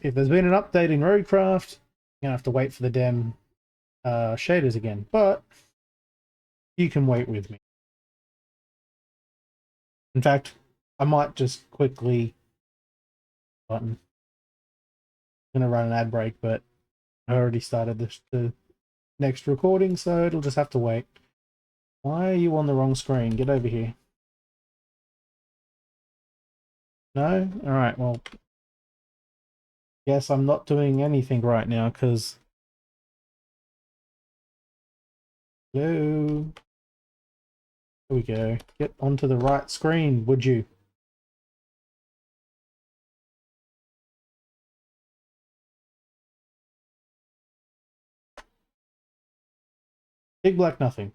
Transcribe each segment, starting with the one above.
if there's been an update in Roadcraft, you're gonna have to wait for the damn shaders again. But you can wait with me. In fact, I might just quickly button. I'm gonna run an ad break, but I already started the next recording, so it'll just have to wait. Why are you on the wrong screen? Get over here. No? Alright, well, guess I'm not doing anything right now, because... Hello? Here we go. Get onto the right screen, would you? Big black nothing.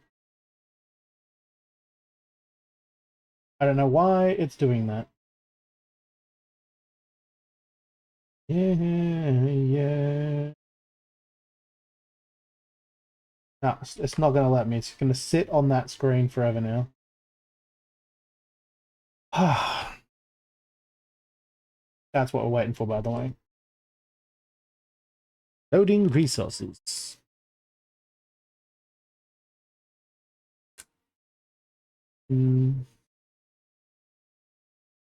I don't know why it's doing that. Yeah. No, it's not going to let me. It's going to sit on that screen forever now. That's what we're waiting for, by the way. Loading resources.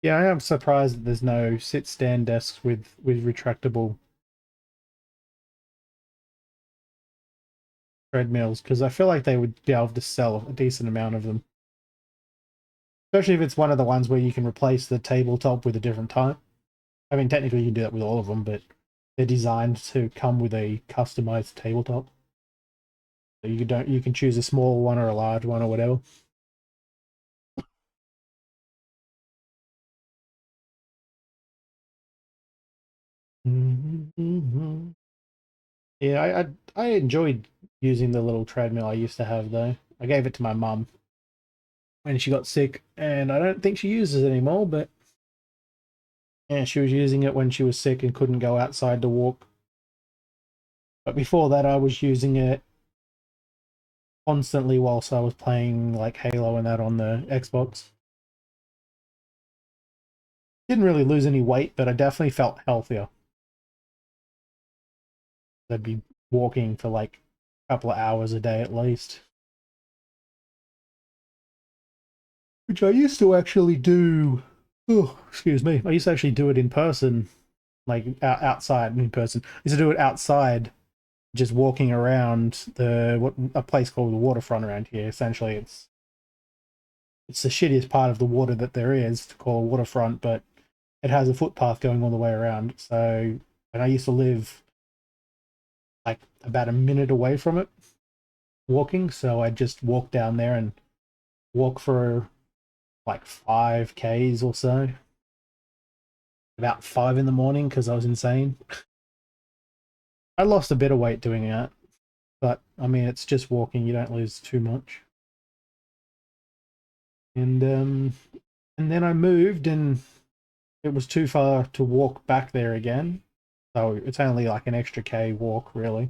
Yeah, I am surprised that there's no sit-stand desks with retractable treadmills, because I feel like they would be able to sell a decent amount of them. Especially if it's one of the ones where you can replace the tabletop with a different type. I mean, technically you can do that with all of them, but they're designed to come with a customized tabletop. So you can choose a small one or a large one or whatever. Yeah, I enjoyed using the little treadmill I used to have though. I gave it to my mum when she got sick, and I don't think she uses it anymore, but yeah, she was using it when she was sick and couldn't go outside to walk. But before that, I was using it constantly whilst I was playing like Halo and that on the Xbox. Didn't really lose any weight, but I definitely felt healthier. I'd be walking for like a couple of hours a day at least. Which I used to actually do. Oh, excuse me. I used to actually do it in person, like outside in person. I used to do it outside, just walking around a place called the waterfront around here. Essentially, it's the shittiest part of the water that there is to call a waterfront, but it has a footpath going all the way around. So, and I used to live like about a minute away from it, walking. So I just walk down there and walk for like 5Ks or so. About 5 in the morning because I was insane. I lost a bit of weight doing that, but I mean, it's just walking. You don't lose too much. And then I moved, and it was too far to walk back there again. So it's only like an extra K walk, really.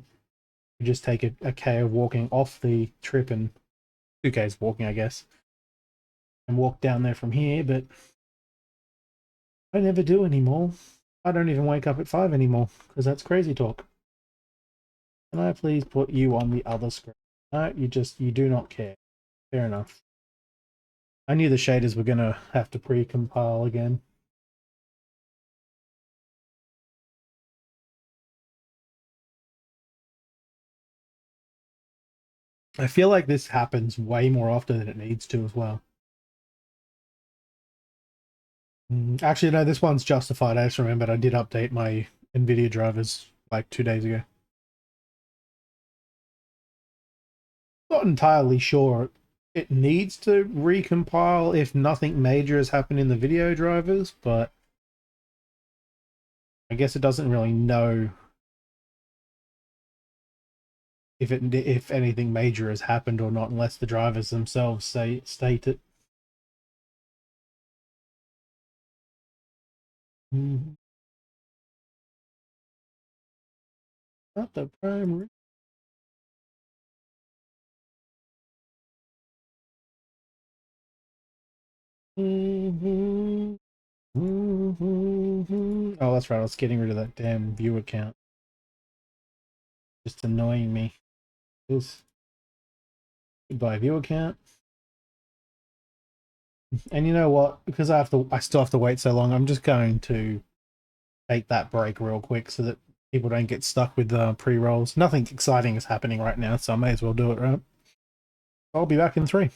You just take a K of walking off the trip and 2Ks walking, I guess, and walk down there from here. But I never do anymore. I don't even wake up at 5 anymore because that's crazy talk. Can I please put you on the other screen? No, you do not care. Fair enough. I knew the shaders were going to have to pre-compile again. I feel like this happens way more often than it needs to as well. Actually, no, this one's justified. I just remembered I did update my NVIDIA drivers like 2 days ago. Not entirely sure it needs to recompile if nothing major has happened in the video drivers, but I guess it doesn't really know if anything major has happened or not unless the drivers themselves state it. Not the primary. Oh, that's right. I was getting rid of that damn view account. Just annoying me. This goodbye view account. And you know what? Because I still have to wait so long. I'm just going to take that break real quick so that people don't get stuck with pre-rolls. Nothing exciting is happening right now, so I may as well do it, right? I'll be back in 3.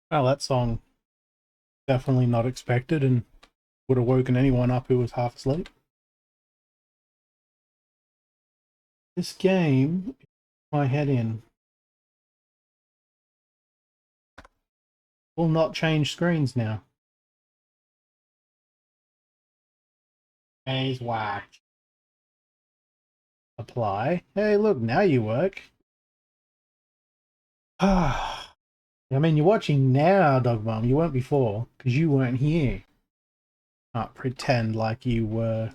Well, that song definitely not expected and would have woken anyone up who was half asleep. This game, my head in, will not change screens now. Phase watch. Apply. Hey, look, now you work. Ah, I mean, you're watching now, Dog Mom. You weren't before, because you weren't here. Can't pretend like you were.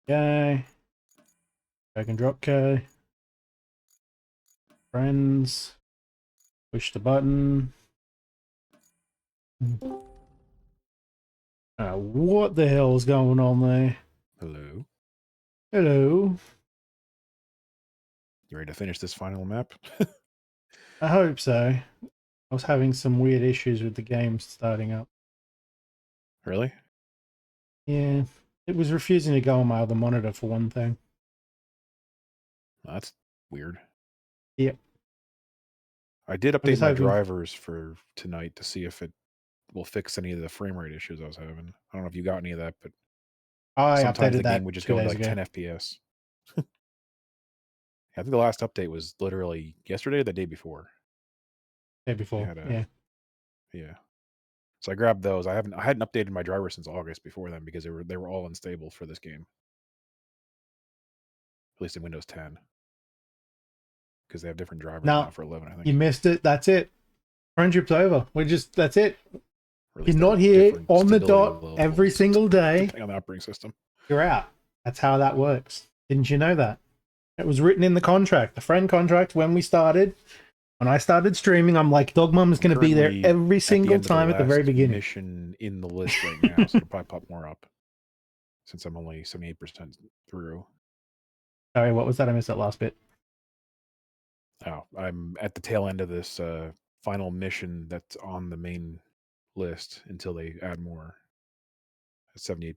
Okay. Drag and drop K. Friends. Push the button. What the hell is going on there? Hello. Hello. You ready to finish this final map? I hope so. I was having some weird issues with the game starting up. Really? Yeah. It was refusing to go on my other monitor for one thing. That's weird. Yep. I did I'm update just my hoping. drivers for tonight to see if it will fix any of the frame rate issues I was having. I don't know if you got any of that, but I sometimes updated the game that would just 2 go into days like ago. 10 FPS. I think the last update was literally yesterday or the day before. Day They before. had a Yeah. yeah. So I grabbed those. I hadn't updated my driver since August before then because they were all unstable for this game, at least in Windows 10, because they have different drivers now Now for 11, I you think, missed it. That's it. Friendship's over. That's it. or at You're least they're not here different on the stability dot every levels single day. depending on the operating system. You're out. That's how that works. Didn't you know that? It was written in the contract, the friend contract when we started. When I started streaming, I'm like, Dog Mom is I'm going to be there currently every at the single end of the time at the very last beginning. mission in the list right now, so it'll probably pop more up since I'm only 78% through. Sorry, what was that? I missed that last bit. Oh, I'm at the tail end of this final mission that's on the main list until they add more at 78%.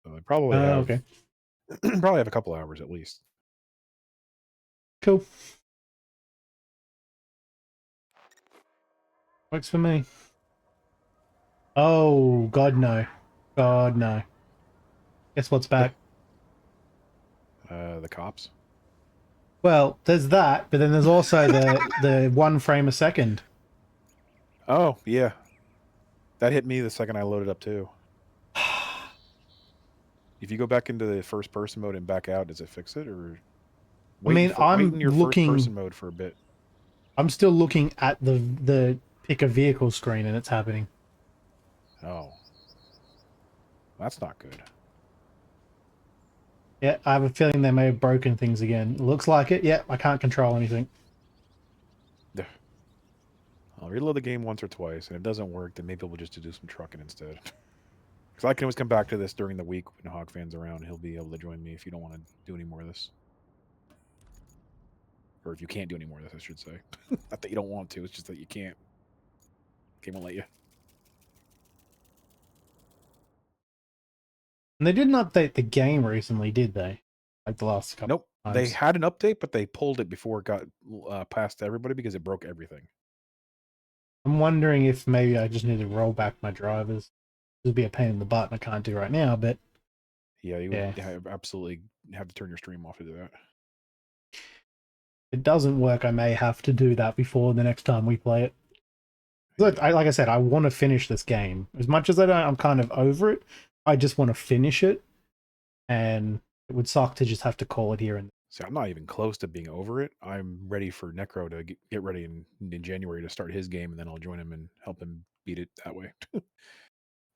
So they probably Oh, have okay. probably have a couple hours at least. Cool. Works for me. Oh, God, no. God, no. Guess what's back? The cops. Well, there's that, but then there's also the 1 frame a second. Oh, yeah. That hit me the second I loaded up too. If you go back into the first person mode and back out, does it fix it, or I mean, wait in your first person mode for a bit? I'm still looking at the pick a vehicle screen and it's happening. Oh. That's not good. Yeah, I have a feeling they may have broken things again. Looks like it. Yeah, I can't control anything. Yeah. I'll reload the game once or twice, and if it doesn't work, then maybe we'll just do some trucking instead. Because I can always come back to this during the week when Hog Fan's around. He'll be able to join me if you don't want to do any more of this. Or if you can't do any more of this, I should say. Not that you don't want to, it's just that you can't. Game won't let you. And they didn't update the game recently, did they? Like the last couple Nope. of They times. had an update, but they pulled it before it got passed to everybody because it broke everything. I'm wondering if maybe I just need to roll back my drivers. It would be a pain in the butt and I can't do right now, but Yeah, you would absolutely have to turn your stream off to do that. if it doesn't work, I may have to do that before the next time we play it. Look, like I said, I want to finish this game. As much as I'm kind of over it, I just want to finish it. And it would suck to just have to call it here. And See, I'm not even close to being over it. I'm ready for Necro to get ready in January to start his game, and then I'll join him and help him beat it that way.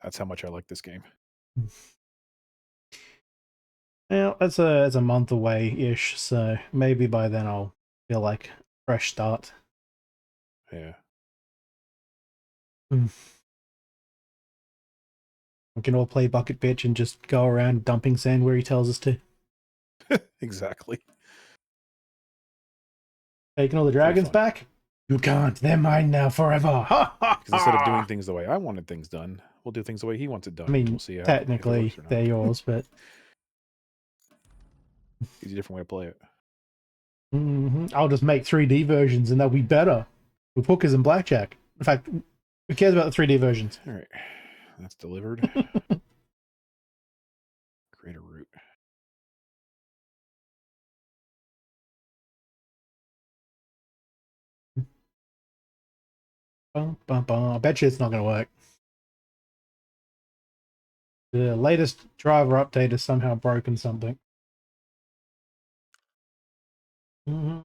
That's how much I like this game. Well, it's a month away ish, so maybe by then I'll feel like fresh start. Yeah. We can all play Bucket Bitch and just go around dumping sand where he tells us to. Exactly. Taking all the dragons back? You can't. They're mine now forever. Because instead of doing things the way I wanted things done, we'll do things the way he wants it done. I mean, we'll see if technically, it works or not. they're yours, but It's a different way to play it. I'll just make 3D versions and they'll be better with hookers and blackjack. In fact, who cares about the 3D versions? All right. That's delivered. Create a route. I bet you it's not going to work. The latest driver update has somehow broken something. I'm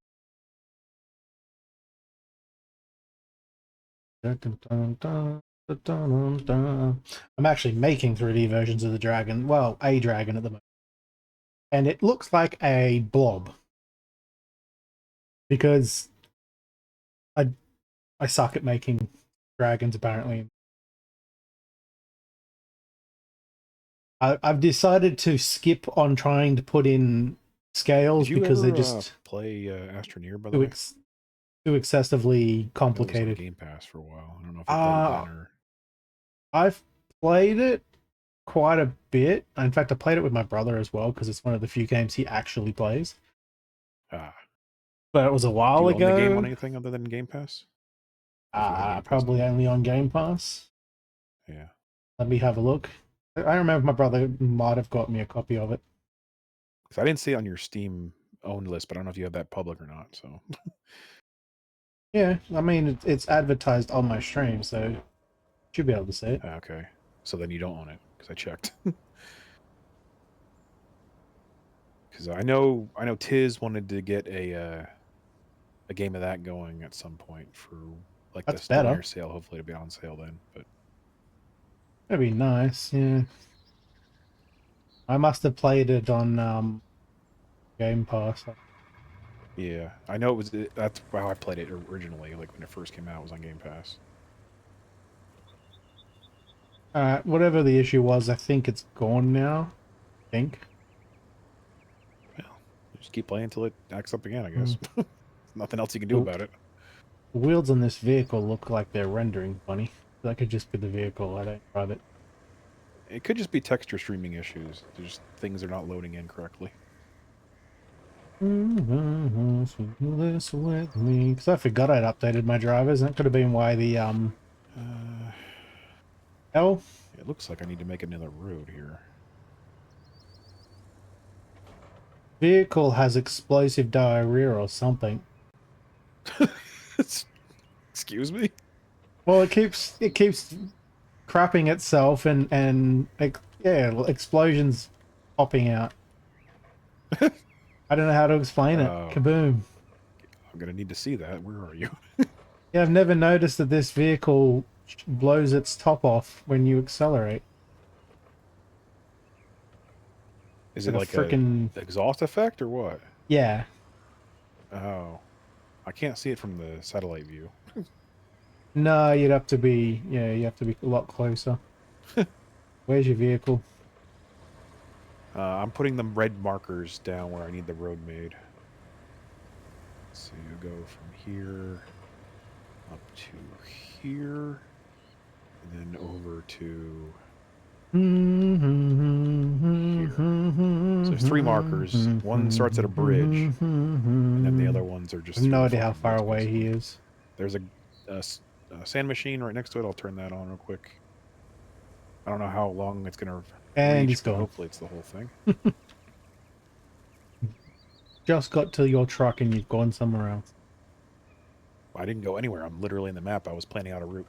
actually making 3D versions of the dragon. Well, a dragon at the moment. And it looks like a blob. Because I suck at making dragons, apparently. I've decided to skip on trying to put in scales because they just play Astroneer, by the way? Too excessively complicated. Game Pass for a while. I don't know if you played it then or... I've played it quite a bit. In fact, I played it with my brother as well because it's one of the few games he actually plays. But it was a while ago. Do you own the game on anything other than Game Pass? Probably only on Game Pass. Yeah. Let me have a look. I remember my brother might have got me a copy of it. Because I didn't see it on your Steam owned list, but I don't know if you have that public or not. So. Yeah, I mean it's advertised on my stream, so Should be able to see it. Okay, so then you don't own it because I checked. Because I know Tiz wanted to get a game of that going at some point for like the That's better. Stoneyear sale. Hopefully, it'll be on sale then. But That'd be nice. Yeah. I must have played it on Game Pass. yeah, I know it was. That's how I played it originally. Like when it first came out, it was on Game Pass. Whatever the issue was, I think it's gone now. I think. Well, just keep playing until it acts up again. I Mm. guess. Nothing else you can do The about it. wheels on this vehicle look like they're rendering funny. That could just be the vehicle. I don't drive it. It could just be texture streaming issues. There's things are not loading in correctly. This with me, because I forgot I'd updated my drivers. That could have been why the Uh, L it looks like I need to make another road here. vehicle has explosive diarrhea or something. Excuse me. Well, it keeps crapping itself and yeah, explosions popping out. I don't know how to explain it. Oh, Kaboom. I'm gonna need to see that. Where are you? Yeah, I've never noticed that this vehicle blows its top off when you accelerate. Is Like it a like a freaking exhaust effect or what? yeah. Oh, I can't see it from the satellite view. No, you'd have to be you have to be a lot closer. Where's your vehicle? I'm putting them red markers down where I need the road made. So you go from here up to here, and then over to here. So there's three markers. One starts at a bridge, and then the other ones are I just have through no the idea how fucking far woods, away he basically. is. There's a sand machine right next to it. I'll turn that on real quick. I don't know how long it's gonna And he's reach, but gone. hopefully it's the whole thing. Just got to your truck and you've gone somewhere else. I didn't go anywhere. I'm literally in the map. I was planning out a route.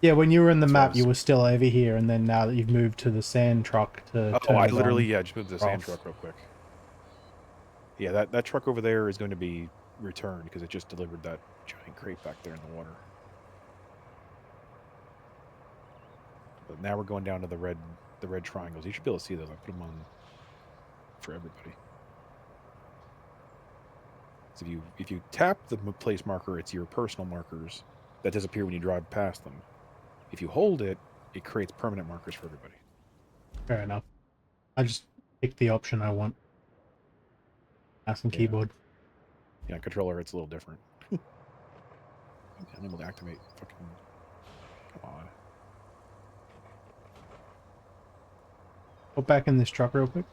Yeah, when you were in the That's why I map, you was. were still over here, and then now that you've moved to the sand truck to Oh, turn I it literally on, just moved the sand off. truck real quick. Yeah, that truck over there is going to be returned because it just delivered that giant crate back there in the water. But now we're going down to the red triangles. You should be able to see those. I put them on for everybody. So if you tap the place marker, it's your personal markers that disappear when you drive past them. If you hold it, it creates permanent markers for everybody. Fair enough. I just pick the option I want. Mouse and Yeah. keyboard. Yeah, controller, it's a little different. Unable to activate. Fucking. Come on. Put back in this truck real quick.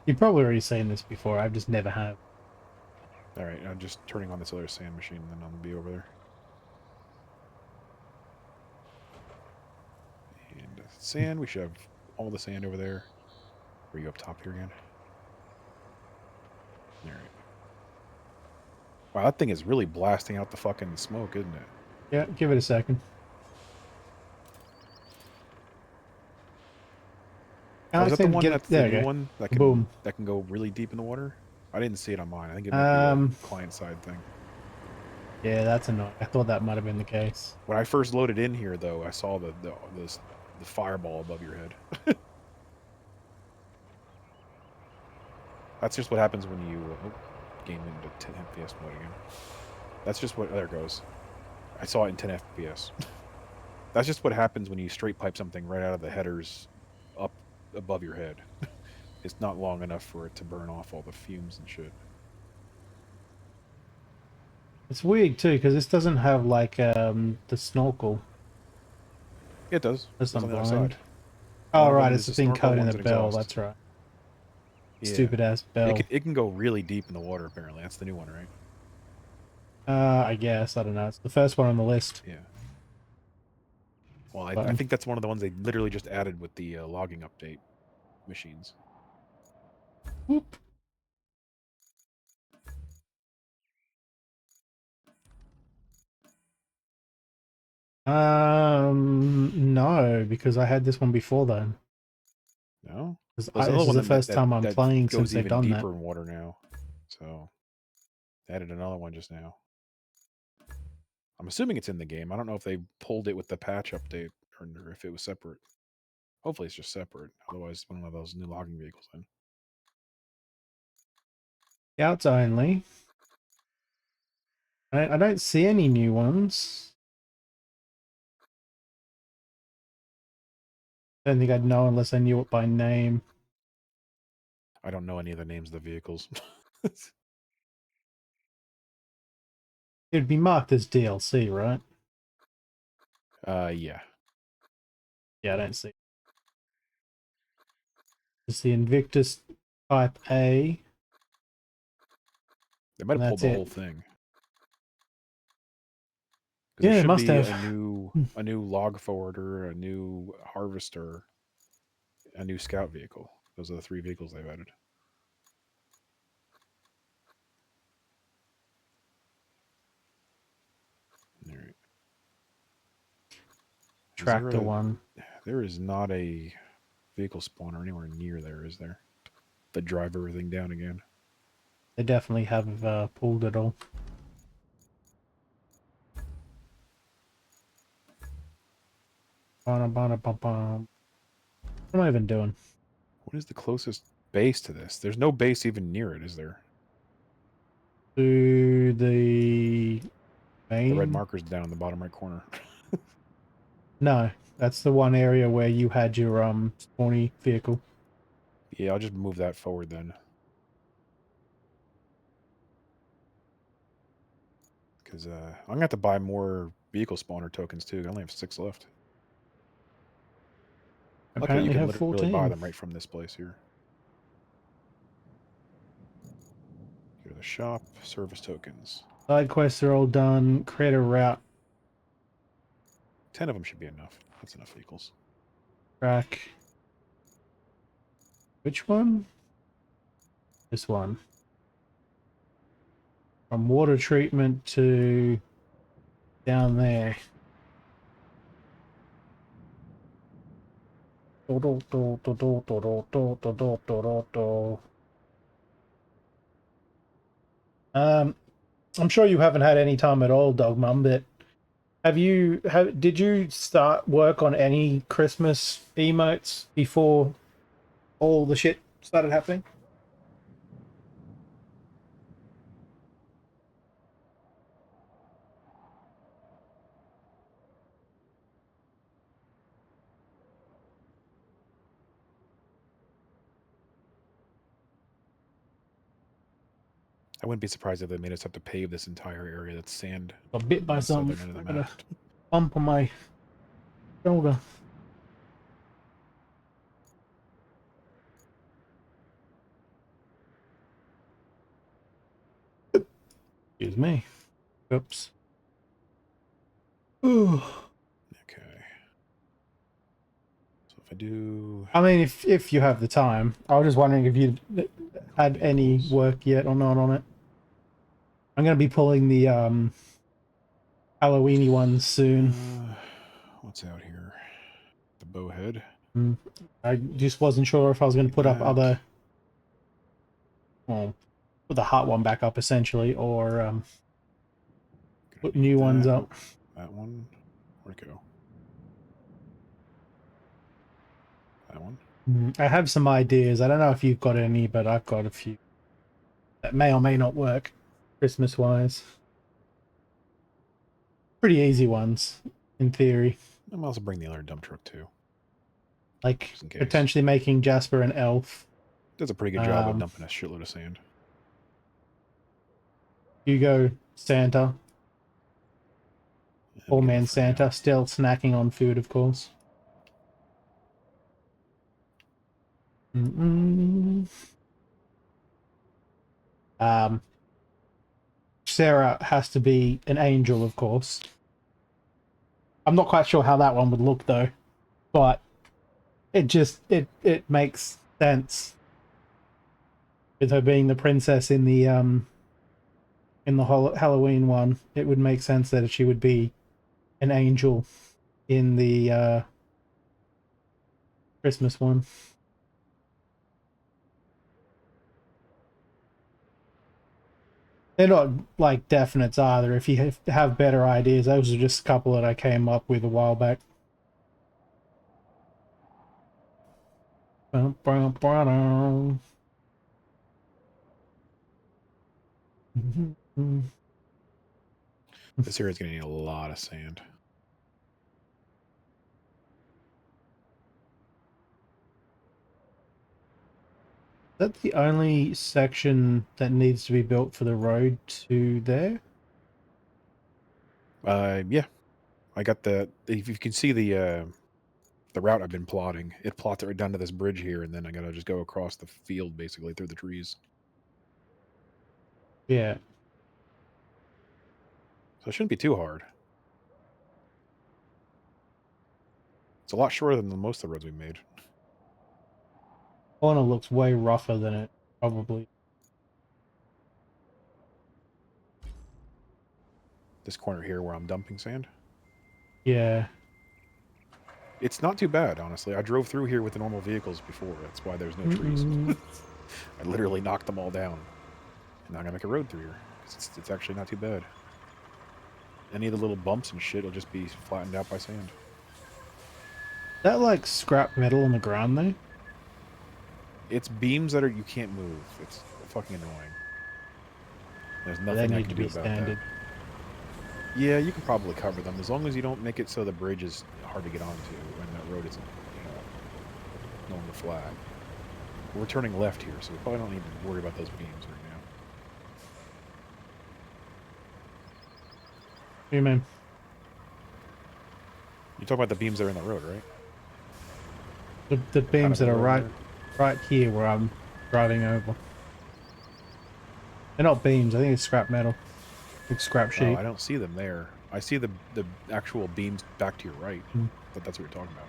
You've probably already seen this before. I've just never have. All right, I'm just turning on this other sand machine, and then I'll be over there. And sand, we should have all the sand over there. Are you up top here again? All right. Wow, that thing is really blasting out the fucking smoke, isn't it? Yeah, give it a second. Oh, I is that the seem to one get it. that's the There new you one go. Boom. that can go really deep in the water? I didn't see it on mine. I think it might be a Um, client side thing. yeah, that's annoying. I thought that might have been the case. When I first loaded in here, though, I saw the fireball above your head. That's just what happens when you game into 10 FPS mode again. That's just what. There it goes. I saw it in 10 FPS. That's just what happens when you straight pipe something right out of the headers up above your head. It's not long enough for it to burn off all the fumes and shit. It's weird too because this doesn't have like the snorkel. It does. Unless It's I'm on the other blind. side. Oh One of right, them it's is the a thing snorkel, coding one's the an bell. exhaust. That's right. Yeah. Stupid ass It bell. can go really deep in the water, apparently. That's the new one, right? I guess I don't know. It's the first one on the list. Yeah. Well, I Button. think that's one of the ones they literally just added with the logging update machines. Whoop. No, because I had this one before then. No? This There's another is one the first time I'm that playing since goes they've even done that. deeper in water now. So they added another one just now. I'm assuming it's in the game. I don't know if they pulled it with the patch update or if it was separate. Hopefully it's just separate. Otherwise, one of those new logging vehicles in. Scouts only. I don't see any new ones. I don't think I'd know unless I knew it by name. I don't know any of the names of the vehicles. It'd be marked as DLC, right? Yeah. Yeah, I don't see. It's the Invictus Type A. They might And have pulled that's the it. whole thing. Because there Yeah, it should must be have. a new log forwarder, a new harvester, a new scout vehicle. Those are the 3 vehicles they've added. All right. Tractor one. There is not a vehicle spawner anywhere near there, is there? That drive everything down again. They definitely have pulled it all. What am I even doing? What is the closest base to this? There's no base even near it, is there? To the The red main? marker's down in the bottom right corner. No, that's the one area where you had your spawny vehicle. Yeah, I'll just move that forward then. Because I'm going to have to buy more vehicle spawner tokens too. I only have 6 left. Luckily, you Apparently can have literally buy 14. them right from this place here. Go to the shop, service tokens. Side quests are all done. Create a route 10 of them should be enough. That's enough vehicles. track. Which one? This one. From water treatment to down there. I'm sure you haven't had any time at all, Dog Mum, but did you start work on any Christmas emotes before all the shit started happening? I wouldn't be surprised if they made us have to pave this entire area that's sand Got bit by on the something. southern end of the I got map. a bump on my shoulder. Excuse me. Oops. Ooh. Okay. So if I do... I mean, if you have the time, I was just wondering if you had any vehicles. work yet or not on it. I'm gonna be pulling the Halloweeny ones soon. What's out here? The bowhead. I just wasn't sure if I was going to Need put up that. other, well, put the hot one back up essentially, or Gonna put need new ones that. up. Oh, that one. Where'd it go? That one. I have some ideas. I don't know if you've got any, but I've got a few that may or may not work Christmas wise. Pretty easy ones in theory, I might also bring the other dump truck too, like just in case. potentially making Jasper an elf. Does a pretty good job of dumping a shitload of sand. Hugo Santa, And poor I'm getting man it for now. Santa, still snacking on food, of course. Sarah has to be an angel, of course. I'm not quite sure how that one would look though, but it makes sense with her being the princess in the Halloween one. It would make sense that she would be an angel in the Christmas one. They're not like definites either. If you have better ideas, those are just a couple that I came up with a while back. This area is going to need a lot of sand. Is that the only section that needs to be built for the road to there? Yeah. I got the. If you can see the route I've been plotting, it plots it right down to this bridge here, and then I gotta just go across the field basically through the trees. Yeah. So it shouldn't be too hard. It's a lot shorter than most of the roads we made. Corner looks way rougher than it probably. This corner here where I'm dumping sand. Yeah. It's not too bad, honestly. I drove through here with the normal vehicles before. That's why there's no trees. I literally knocked them all down. And now I'm gonna make a road through here. It's actually not too bad. Any of the little bumps and shit will just be flattened out by sand. That like scrap metal on the ground though? It's beams that you can't move. It's fucking annoying. There's They nothing I need can to do be about standard. that. Yeah, you can probably cover them as long as you don't make it so the bridge is hard to get onto when that road isn't, normal flat. We're turning left here, so we probably don't need to worry about those beams right now. What do you mean? You're talking about the beams that are in the road, right? The beams that the are road right here where I'm driving over. They're not beams, I think it's scrap metal. Like scrap sheet. Oh, I don't see them there. I see the actual beams back to your right, but that's what you're talking about.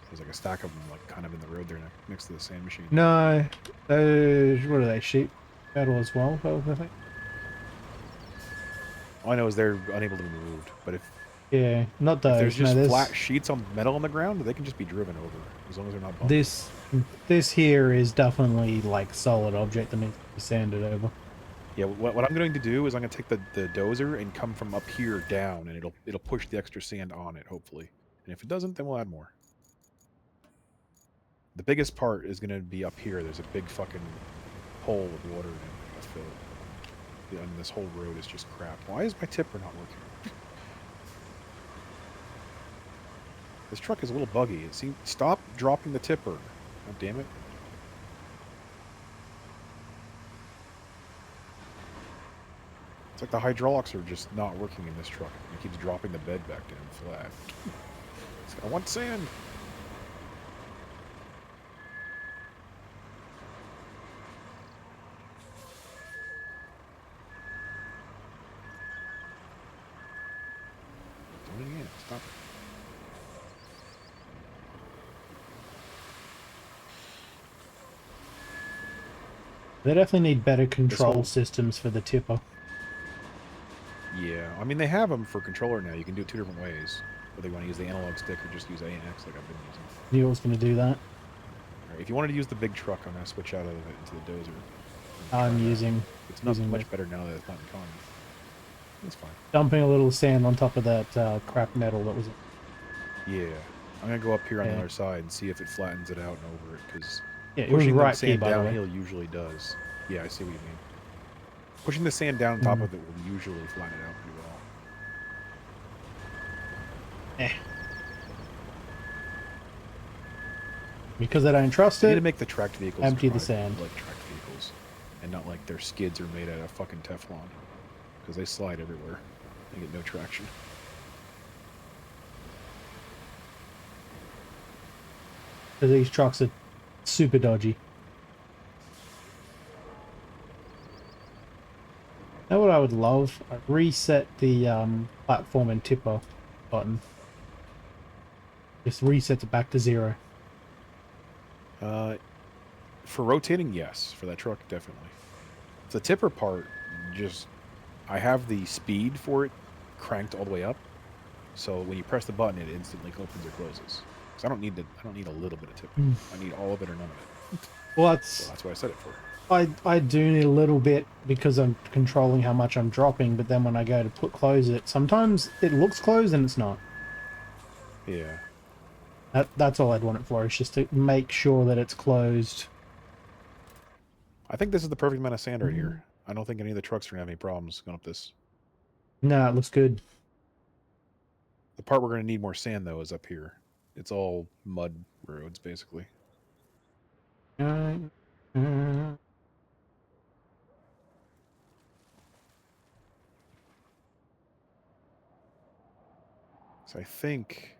There's like a stack of them, like kind of in the road there next to the sand machine. No, those, what are they? Sheet metal as well, I think. All I know is they're unable to be moved, but if Yeah, not those. there's just no, flat sheets on metal on the ground, they can just be driven over as long as they're not bumped. This here is definitely like solid object that needs to be sanded over. Yeah, what I'm going to do is I'm going to take the dozer and come from up here down, and it'll push the extra sand on it, hopefully. And if it doesn't, then we'll add more. The biggest part is going to be up here. There's a big fucking hole with water in it to fill. And this whole road is just crap. Why is my tipper not working? This truck is a little buggy. Stop dropping the tipper. God damn it. It's like the hydraulics are just not working in this truck. It keeps dropping the bed back down flat. I want sand. Doing it again. Stop it. They definitely need better control systems for the tipper. Yeah, I mean they have them for controller now. You can do it two different ways. Whether you want to use the analog stick or just use ANX like I've been using. Knew I was going to do that. Right, if you wanted to use the big truck, I'm going to switch out of it into the dozer. I'm using. It's not much better now that it's not in common. That's fine. Dumping a little sand on top of that crap metal that was. Yeah, I'm going to go up here on the other side and see if it flattens it out and over it because yeah, it was right sand here, by the way. downhill usually does. Yeah, I see what you mean. Pushing the sand down on top of it will usually flatten it out pretty well. Because I don't trust I it. need to make the tracked vehicles empty the sand. like tracked vehicles, and not like their skids are made out of fucking Teflon, because they slide everywhere. They get no traction. Because these trucks are super dodgy. Now what I would love, I reset the platform and tipper button. Just resets it back to 0. For rotating, yes. For that truck, definitely. The tipper part, I have the speed for it cranked all the way up. So when you press the button, it instantly opens or closes. Because I don't need a little bit of tipping. I need all of it or none of it. Well, So that's what I set it for. I do need a little bit because I'm controlling how much I'm dropping, but then when I go to close it, sometimes it looks closed and it's not. Yeah. That's all I'd want it for, is just to make sure that it's closed. I think this is the perfect amount of sand right here. I don't think any of the trucks are going to have any problems going up this. No, it looks good. The part we're going to need more sand, though, is up here. It's all mud roads, basically. So I think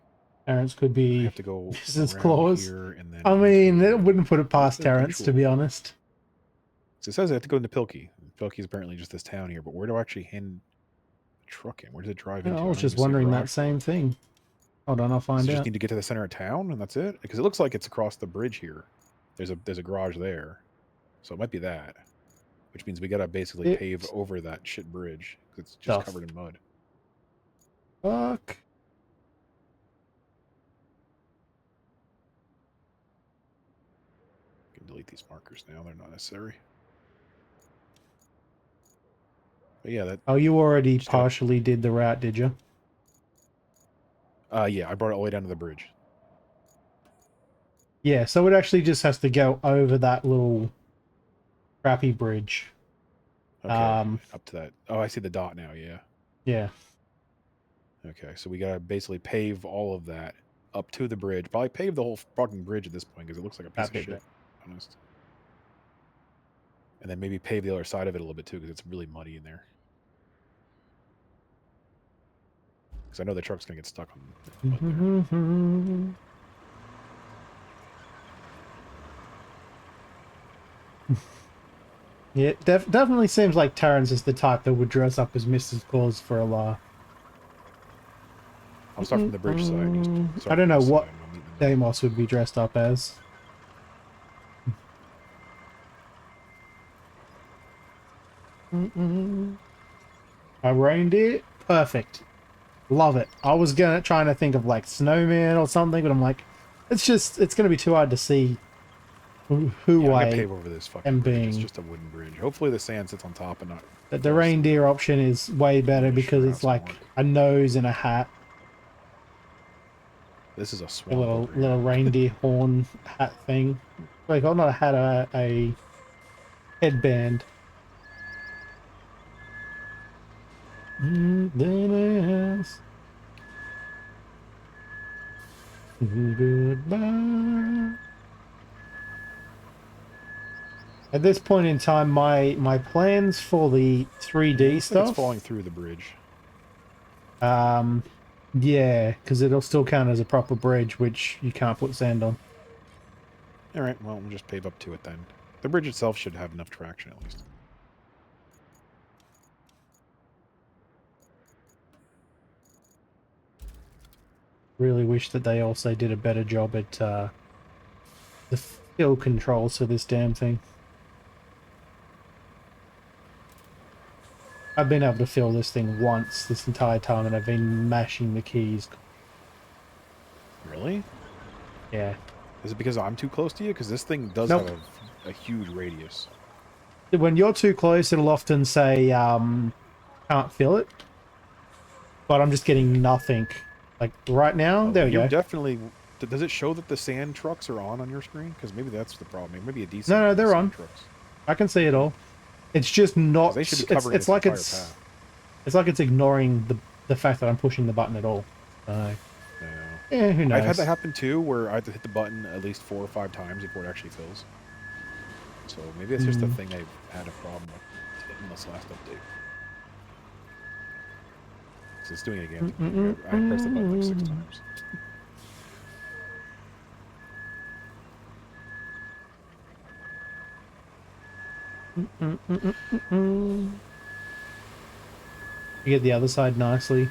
Terrence could I be have to go business around clause. here and then. I mean, it into, wouldn't put it past pretty Terrence, to cool. be honest. So it says I have to go into Pilkey. Pilkey is apparently just this town here, but where do I actually hand the truck in? Where does it drive into? I I was don't just even see a wondering that garage for same it. thing. Hold on, I'll Does find it just out. need to get to the center of town and that's it? Because it looks like it's across the bridge here. There's a garage there, so it might be that. Which means we gotta basically pave over that shit bridge because it's just covered in mud. Fuck. I can delete these markers now; they're not necessary. But yeah, that. Oh, you already partially did the route, did you? Yeah, I brought it all the way down to the bridge. Yeah, so it actually just has to go over that little crappy bridge. Okay, up to that. Oh, I see the dot now. Yeah. Yeah. Okay, so we gotta basically pave all of that up to the bridge. Probably pave the whole fucking bridge at this point because it looks like a piece of shit. Honest. And then maybe pave the other side of it a little bit too because it's really muddy in there. Because I know the truck's gonna get stuck on the mud there. Yeah, definitely seems like Terrence is the type that would dress up as Mrs. Claus for a laugh. I'll start from the bridge side. I don't know what Deimos would be dressed up as. A reindeer? Perfect. Love it. I was trying to think of like snowman or something, but I'm like, it's gonna be too hard to see who I'm I gonna pave over this fucking am bridge. being. It's just a wooden bridge. Hopefully the sand sits on top and not. But the reindeer option is way better because it's like a nose and a hat. This is a A swamp. little reindeer horn hat thing. Like, oh, not a hat, a headband. Goodbye. At this point in time, my plans for the 3D stuff. It's falling through the bridge. Yeah, because it'll still count as a proper bridge, which you can't put sand on. All right, well, we'll just pave up to it then. The bridge itself should have enough traction at least. Really wish that they also did a better job at the fill controls for this damn thing. I've been able to fill this thing once this entire time, and I've been mashing the keys. Really? Yeah. Is it because I'm too close to you? Because this thing does have a huge radius. When you're too close, it'll often say, can't fill it. But I'm just getting nothing. Like, right now, there we go. Definitely... Does it show that the sand trucks are on your screen? Because maybe that's the problem. Maybe a decent... No, they're on. Trucks. I can see it all. It's just not... They should be covering it's like path. It's like it's ignoring the fact that I'm pushing the button at all. Yeah, who knows? I've had that happen too, where I have to hit the button at least 4 or 5 times before it actually fills. So maybe it's just a thing they've had a problem with in this last update. So it's doing it again. I pressed the button like 6 times. You get the other side nicely.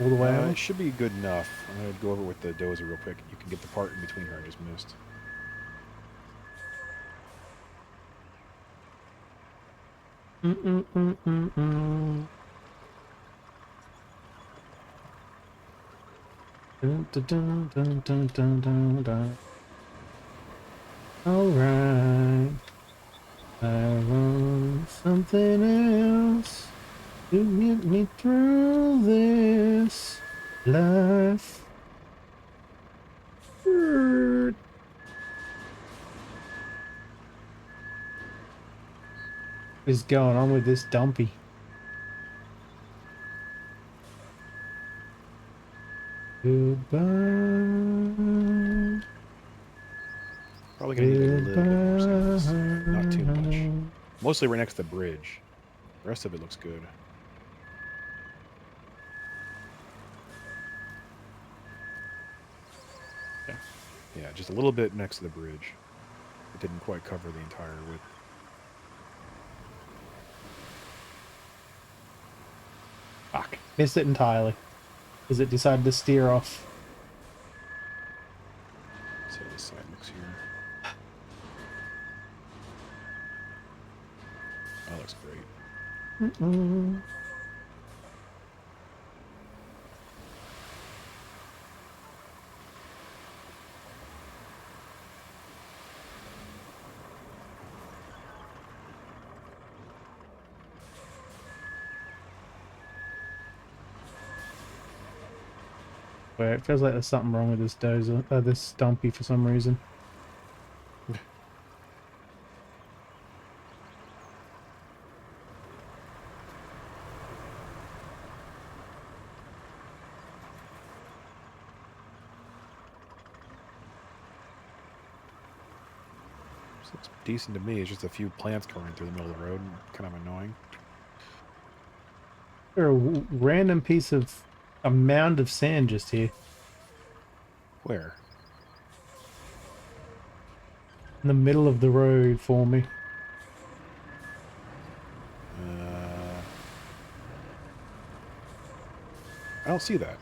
All the way out. It should be good enough. I'm going to go over with the dozer real quick. You can get the part in between her I just missed. Dun, dun, dun, dun, dun, dun, dun, dun. All right. I want something else to get me through this life. What is going on with this dumpy? Goodbye. Probably gonna need a little bit more sand in this area, but not too much. Goodbye. Mostly right next to the bridge. The rest of it looks good. Okay. Yeah, just a little bit next to the bridge. It didn't quite cover the entire width. Fuck. Missed it entirely. Because it decided to steer off. Let's see how this side looks here. That looks great. Mm-mm. Where it feels like there's something wrong with this dozer, this dumpy for some reason. This looks decent to me. It's just a few plants going through the middle of the road. Kind of annoying. There a random piece of a mound of sand just here Where? in the middle of the road for me. I don't see that.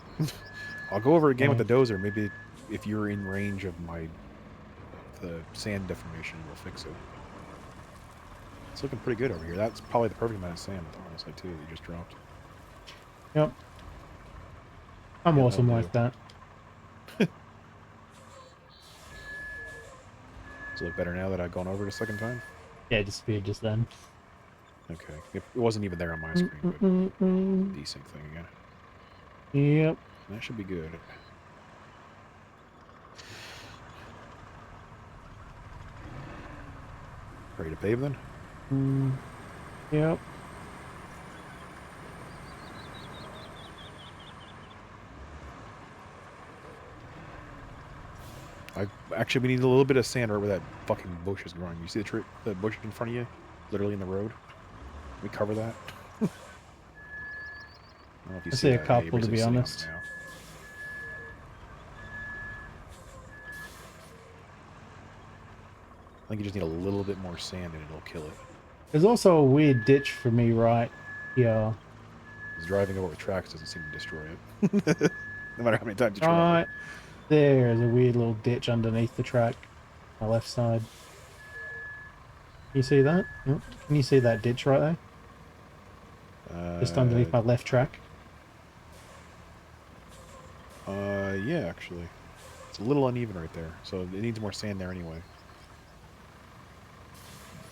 I'll go over it again with Oh. the dozer. Maybe if you're in range of the sand deformation, we'll fix it. It's looking pretty good over here. That's probably the perfect amount of sand, honestly, too, that you just dropped. Yep. I'm Yeah, awesome that'll like that. Does it look better now that I've gone over it a second time? Yeah, it disappeared just then. Okay. It wasn't even there on my screen, but desync thing again. Yep. That should be good. Ready to pave then? Yep. Actually, we need a little bit of sand right where that fucking bush is growing. You see the bush in front of you? Literally in the road? We cover that? I don't know if you I see see a that. Yeah, you're couple, to basically be sitting on it honest. now. I think you just need a little bit more sand and it'll kill it. There's also a weird ditch for me right here. Because driving over with tracks doesn't seem to destroy it. No matter how many times you try. Right there's a weird little ditch underneath the track. My left side. Can you see that? Yep. Can you see that ditch right there? Just underneath my left track. Yeah, actually. It's a little uneven right there, so it needs more sand there anyway.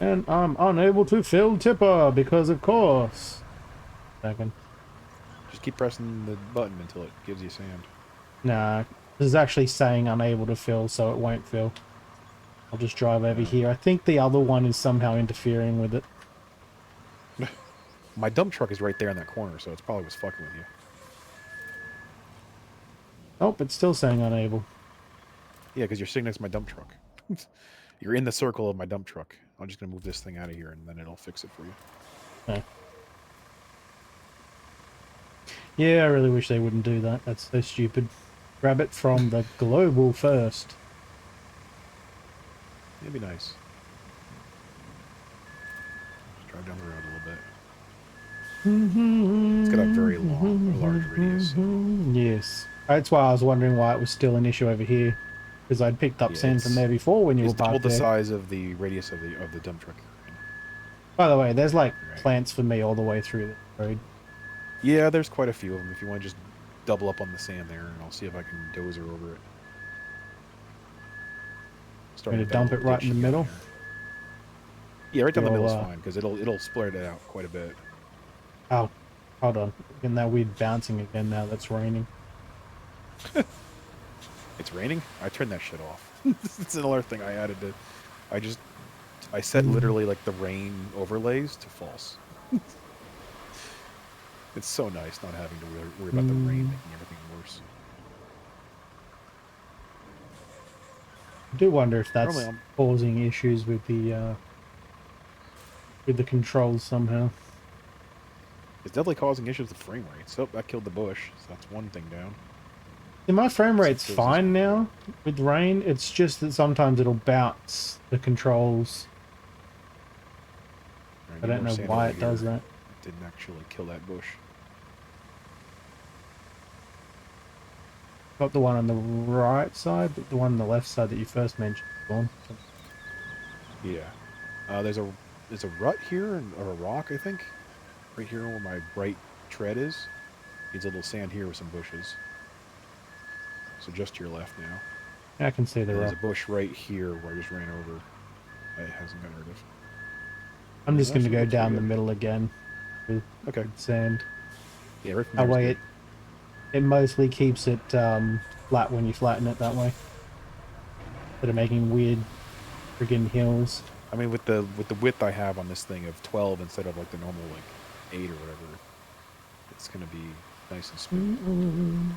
And I'm unable to fill tipper because of course. Second. Just keep pressing the button until it gives you sand. Nah, this is actually saying unable to fill, so it won't fill. I'll just drive over here. I think the other one is somehow interfering with it. My dump truck is right there in that corner, so it's probably was fucking with you. Oh, it's still saying unable. Yeah, because you're sitting next to my dump truck. You're in the circle of my dump truck. I'm just gonna move this thing out of here, and then it'll fix it for you. Okay. Yeah, I really wish they wouldn't do that. That's so stupid. Grab it from the global first. It'd be nice. Just drive down the road a little bit. It's got a very large radius. So. Yes. That's why I was wondering why it was still an issue over here. Because I'd picked up sand from there before when you were It's double parked the there. size of the radius of the dump truck. By the way, there's like plants for me all the way through the road. Yeah, there's quite a few of them. If you want to just double up on the sand there, and I'll see if I can dozer over it. Going Starting to to got a dump little it right in the ditchy going middle. here. Yeah, right down the You'll, middle is fine because it'll spread it out quite a bit. oh, hold on. Getting that weird bouncing again now that's raining. It's raining. I turned that shit off. It's another thing I added to. I set literally like the rain overlays to false. It's so nice not having to worry about the rain making everything worse. I do wonder if Normally, that's causing issues with the controls somehow. it's definitely causing issues with frame rates. Oh, that killed the bush, so that's one thing down. Yeah, my frame See if it rate's kills this fine one. now with rain. It's just that sometimes it'll bounce the controls. All right, I need don't more know sand why over it does here. that. Didn't actually kill that bush. Not the one on the right side, but the one on the left side that you first mentioned. Yeah. There's a rut here or a rock, I think, right here where my right tread is. Needs a little sand here with some bushes. So just to your left now. Yeah, I can see the And there's rock. a bush right here where I just ran over. It hasn't got rid of. I'm just That going to actually go looks pretty down the good. middle again with Okay. sand. Yeah, right from That there is way good. it mostly keeps it flat when you flatten it that way. Instead of making weird friggin' hills. I mean, with the width I have on this thing of 12 instead of like the normal like 8 or whatever, it's gonna be nice and smooth.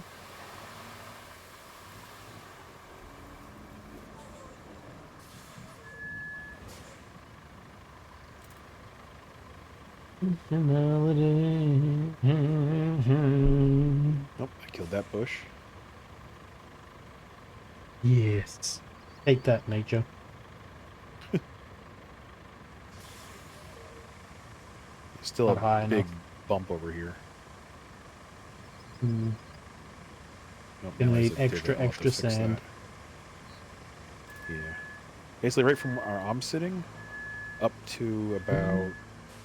Nope, I killed that bush. Yes. Take that, nature. Still Not a high big enough. bump over here. Mm. Nope, Gonna now there's need a extra, divot. I'll have to extra fix sand. that. Yeah. Basically, right from where I'm sitting up to about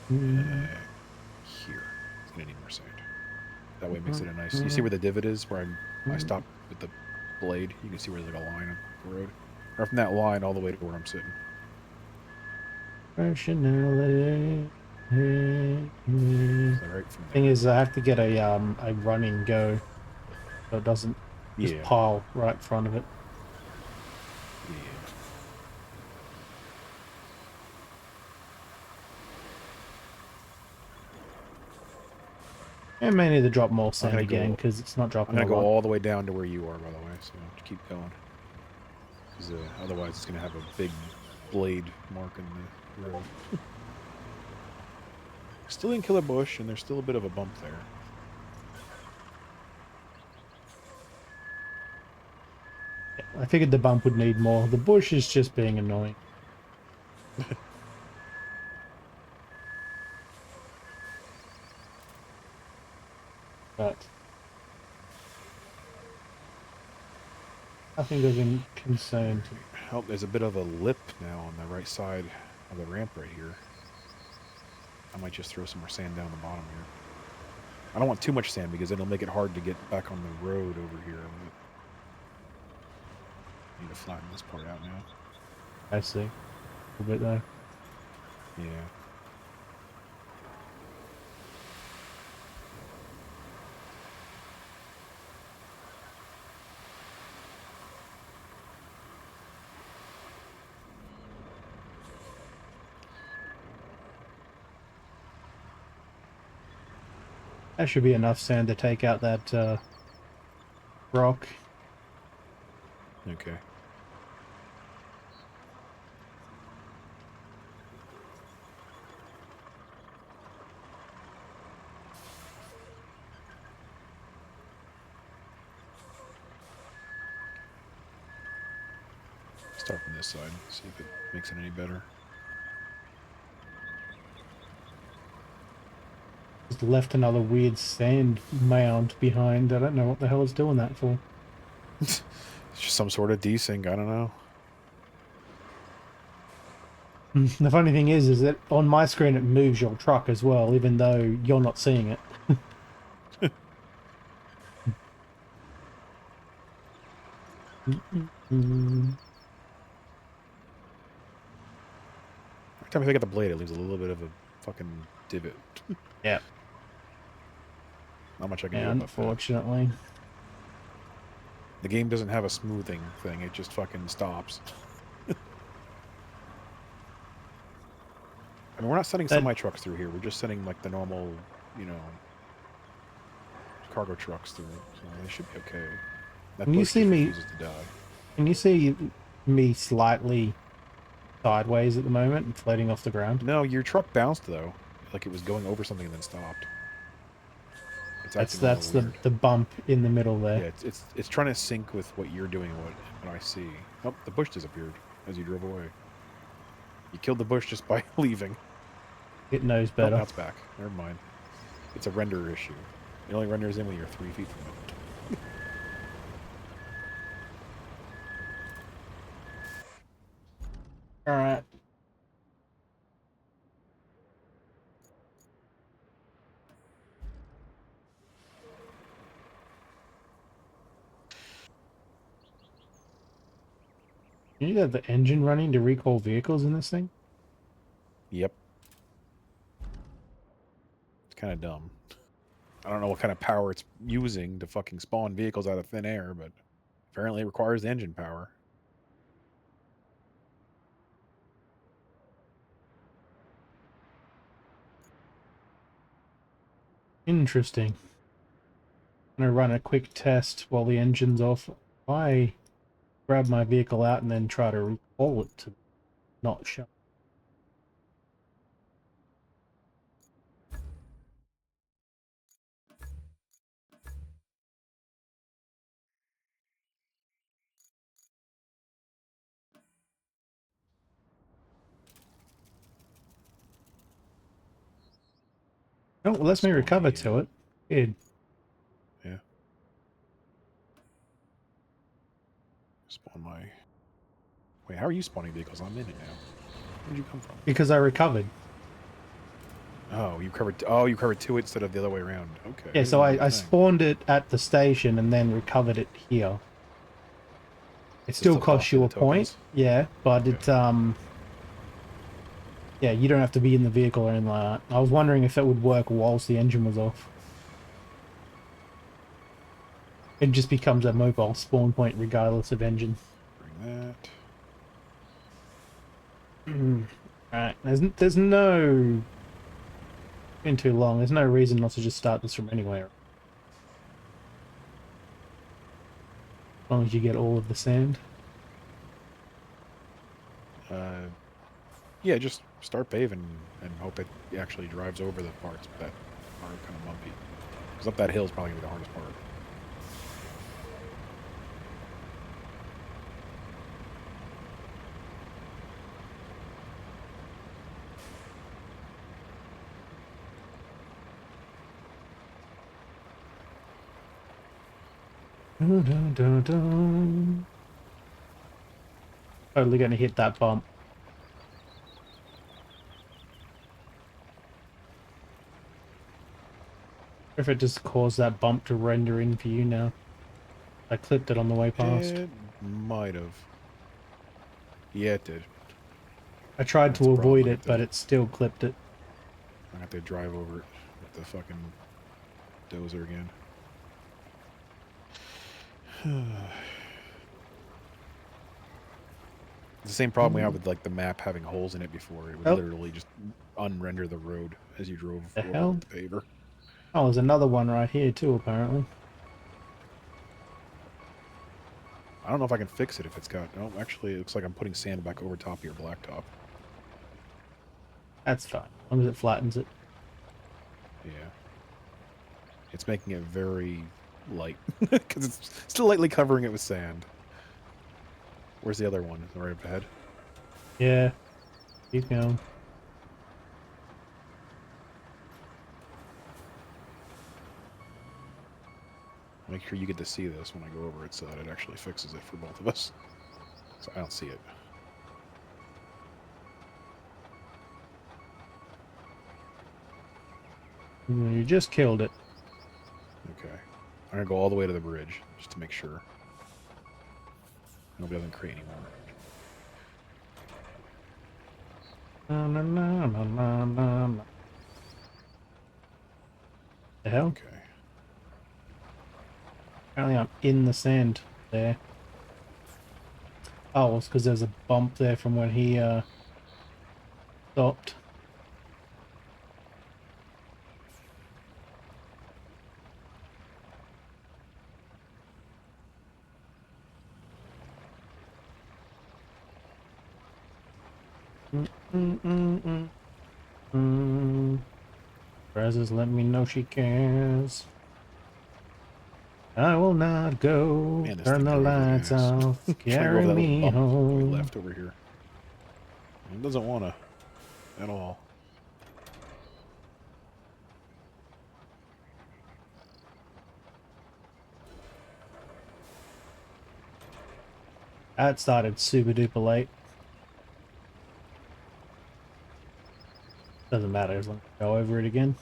here. It's gonna need more sand. That way it makes it a nice. You see where the divot is, where I stopped with the blade. You can see where there's like a line on the road, or from that line all the way to where I'm sitting. Personality. So right from Thing there. is, I have to get a running go so it doesn't just Yeah. pile right in front of it. Yeah. And may need to drop more I'm sand gonna again go. because it's not I'm dropping gonna a go lot. all the way down to where you are, by the way. So keep going. Because otherwise, it's gonna have a big blade mark in the road. Still didn't kill a bush, and there's still a bit of a bump there. I figured the bump would need more. The bush is just being annoying. But nothing of any concern to me. Oh, there's a bit of a lip now on the right side of the ramp right here. I might just throw some more sand down the bottom here. I don't want too much sand because it'll make it hard to get back on the road over here. I need to flatten this part out now. I see. A little bit though. Yeah. That should be enough sand to take out that rock. Okay. Start from this side. See if it makes it any better. Just left another weird sand mound behind. I don't know what the hell it's doing that for. It's just some sort of desync. I don't know. The funny thing is that on my screen it moves your truck as well, even though you're not seeing it. Mm. Every time I pick up the blade, it leaves a little bit of a fucking divot. Yeah, Not much I can yeah, do about that. unfortunately. The game doesn't have a smoothing thing, it just fucking stops. I mean, we're not sending That semi-trucks through here, we're just sending, like, the normal, you know, cargo trucks through, so they should be okay. That Can you bush see just me? refuses to die. Can you see me slightly sideways at the moment and floating off the ground? No, your truck bounced, though. Like it was going over something and then stopped. It's acting a little That's weird. the bump in the middle Yeah, there. it's trying to sync with what you're doing and what I see. Oh, the bush disappeared as you drove away. You killed the bush just by leaving. It knows Oh, now better. it's back. Never mind. It's a render issue. It only renders in when you're 3 feet from it. All right. You have the engine running to recall vehicles in this thing? Yep. It's kind of dumb. I don't know what kind of power it's using to fucking spawn vehicles out of thin air, but apparently it requires engine power. Interesting. I'm gonna run a quick test while the engine's off. I grab my vehicle out and then try to recall it to not show. Oh, it lets me Spawn recover the, to it. Good. yeah. Spawn my... Wait, how are you spawning vehicles? I'm in it now. Where'd you come from? Because I recovered. Oh, you covered. Oh, you covered two instead of the other way around. Okay, Yeah, this so is a big I thing. spawned it at the station and then recovered it here. It Does it still still costs cost you you the a point, tokens? yeah, but Okay. yeah, you don't have to be in the vehicle or anything like that. I was wondering if it would work whilst the engine was off. It just becomes a mobile spawn point regardless of engine. Bring that. Alright, there's no... been too long. There's no reason not to just start this from anywhere. As long as you get all of the sand. Yeah, just start paving and hope it actually drives over the parts that are kind of bumpy. Because up that hill is probably gonna be the hardest part. Dun, dun, dun, dun. Totally gonna hit that bump. If it just caused that bump to render in for you now. I clipped it on the way past. It might have. Yeah, it did. I tried That's to a problem. avoid it, but it still clipped it. I have to drive over it with the fucking dozer again. It's the same problem we have with like the map having holes in it before. It would Oh, literally just unrender the road as you drove the over hell? with the paver. Oh, there's another one right here too, apparently. I don't know if I can fix it if it's got... Oh, actually, it looks like I'm putting sand back over top of your blacktop. That's fine, as long as it flattens it. Yeah. It's making it very light. Because it's still lightly covering it with sand. Where's the other one? Is it right up ahead? Yeah, keep going. Make sure you get to see this when I go over it so that it actually fixes it for both of us. So I don't see it. You just killed it. Okay. I'm going to go all the way to the bridge just to make sure. Nobody doesn't create anymore. Na, na, na, na, na, na, na. The hell? Okay. Apparently I'm in the sand there. Oh, it's because there's a bump there from when he stopped. Prezes let me know she cares. I will not go. Man, this Turn thing the drove like lights ass. off. Trying to go Carry over that little me bump that we home. left over here. It doesn't want to at all. That started super duper late. Doesn't matter as long as I go over it again.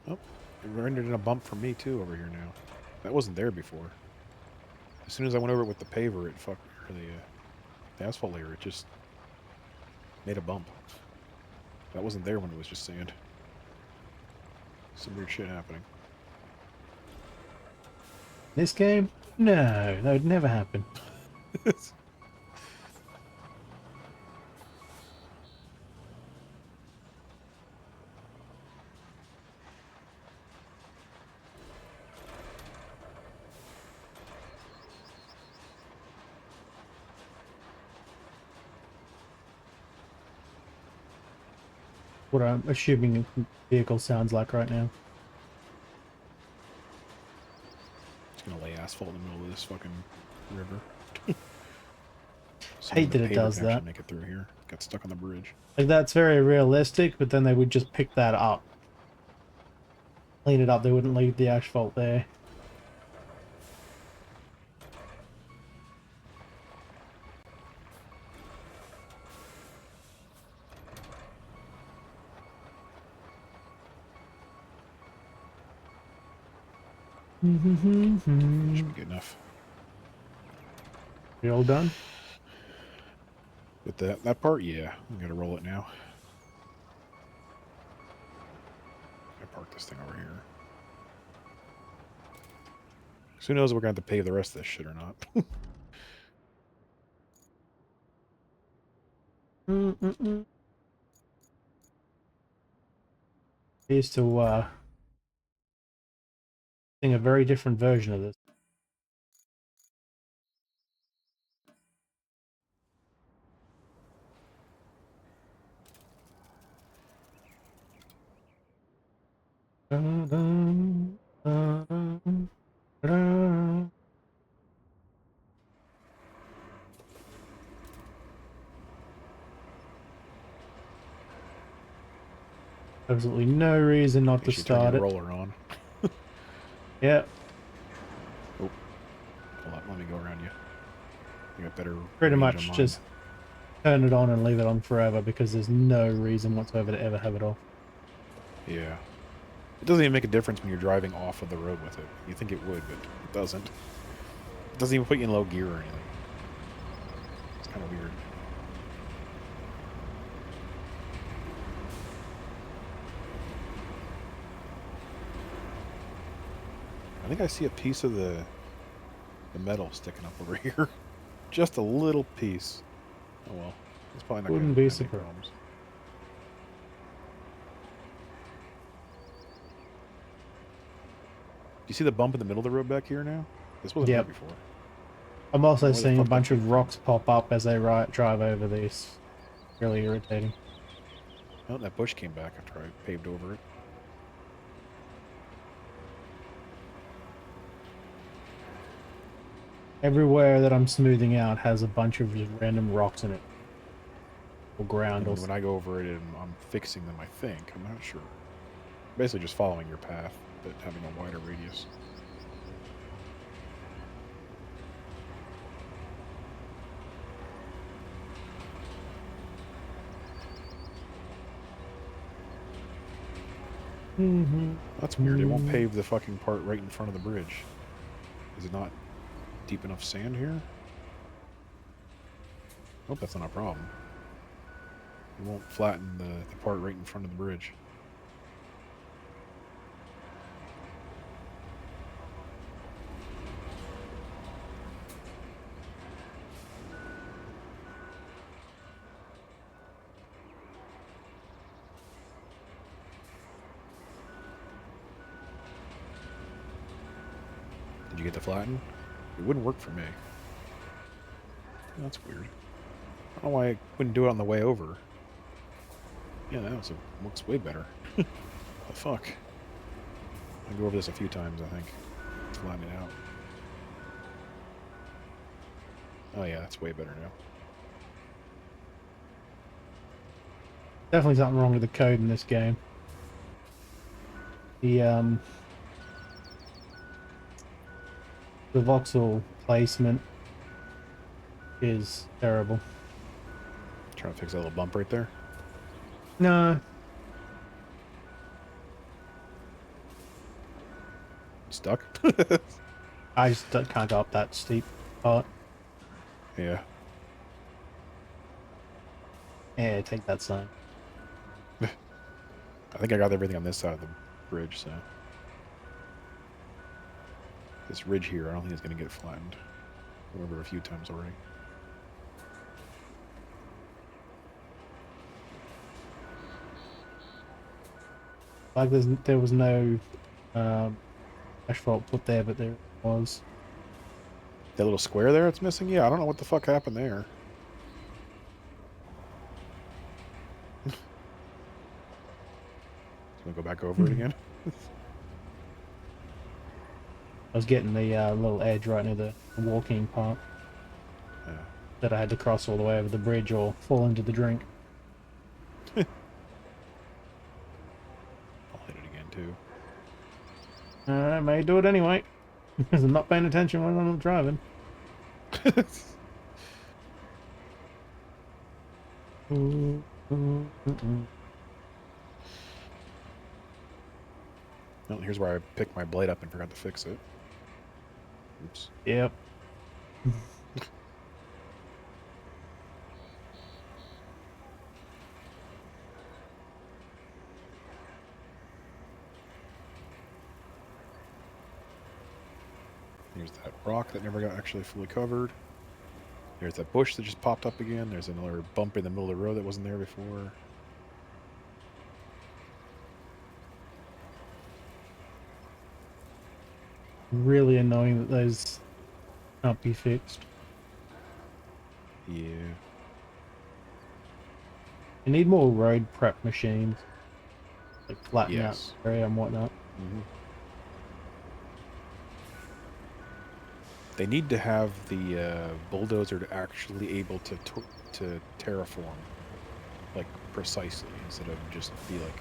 Oh, it rendered in a bump for me too over here now. That wasn't there before. As soon as I went over it with the paver, it fucked, or the asphalt layer, it just made a bump. That wasn't there when it was just sand. Some weird shit happening. This game? No, that would never happen. What I'm assuming a vehicle sounds like right now. It's gonna lay asphalt in the middle of this fucking river. Hate that it does can that. actually make it through here. Got stuck on the bridge. Like, that's very realistic, but then they would just pick that up. Clean it up, they wouldn't leave the asphalt there. Should be good enough. You all done? With that part, yeah. I'm gonna roll it now. I park this thing over here. So who knows if we're gonna have to pave the rest of this shit or not. I used to sing a very different version of this. Absolutely no reason not to You should turn start your it. roller on. Yeah, Oh, hold on. Let me go around you. You got better pretty range on much mine. just turn it on and leave it on forever because there's no reason whatsoever to ever have it off. Yeah. It doesn't even make a difference when you're driving off of the road with it. You think it would, but it doesn't. It doesn't even put you in low gear or anything. It's kind of weird. I think I see a piece of the metal sticking up over here. Just a little piece. Oh well. It's probably not Wouldn't going to be make surprised. problems. Do you see the bump in the middle of the road back here now? This wasn't Yep. here before. I'm also Where the seeing a fuck that bunch came of from? rocks pop up as they drive over these. Really irritating. Oh, that bush came back after I paved over it. Everywhere that I'm smoothing out has a bunch of just random rocks in it. Or ground or And when I go over it and I'm fixing them, I think. I'm not sure. Basically just following your path, but having a wider radius. That's weird. It won't pave the fucking part right in front of the bridge. Is it not deep enough sand here? Hope that's not a problem. It won't flatten the part right in front of the bridge. Did you get the flatten? It wouldn't work for me. That's weird. I don't know why I wouldn't do it on the way over. Yeah, that looks way better. The fuck? I'll go over this a few times, I think. Flatten it out. Oh yeah, that's way better now. Definitely something wrong with the code in this game. The voxel placement is terrible. Trying to fix that little bump right there. No, Stuck? I just can't go up that steep part. Yeah. Yeah, take that sign. I think I got everything on this side of the bridge, so. This ridge here, I don't think it's going to get flattened. Went over a few times already. Like there was no asphalt put there, but there was. That little square there it's missing? Yeah, I don't know what the fuck happened there. You want to go back over it again? I was getting the little edge right near the walking part Yeah. that I had to cross all the way over the bridge or fall into the drink. I'll hit it again, too. I may do it anyway, because I'm not paying attention when I'm driving. Well, here's where I picked my blade up and forgot to fix it. Oops. Yep. Here's that rock that never got actually fully covered. There's that bush that just popped up again. There's another bump in the middle of the road that wasn't there before. Really annoying that those can't be fixed. Yeah. You need more road prep machines, like flatten out Yes. the area and whatnot. Mm-hmm. They need to have the bulldozer to actually able to terraform, like, precisely, instead of just be like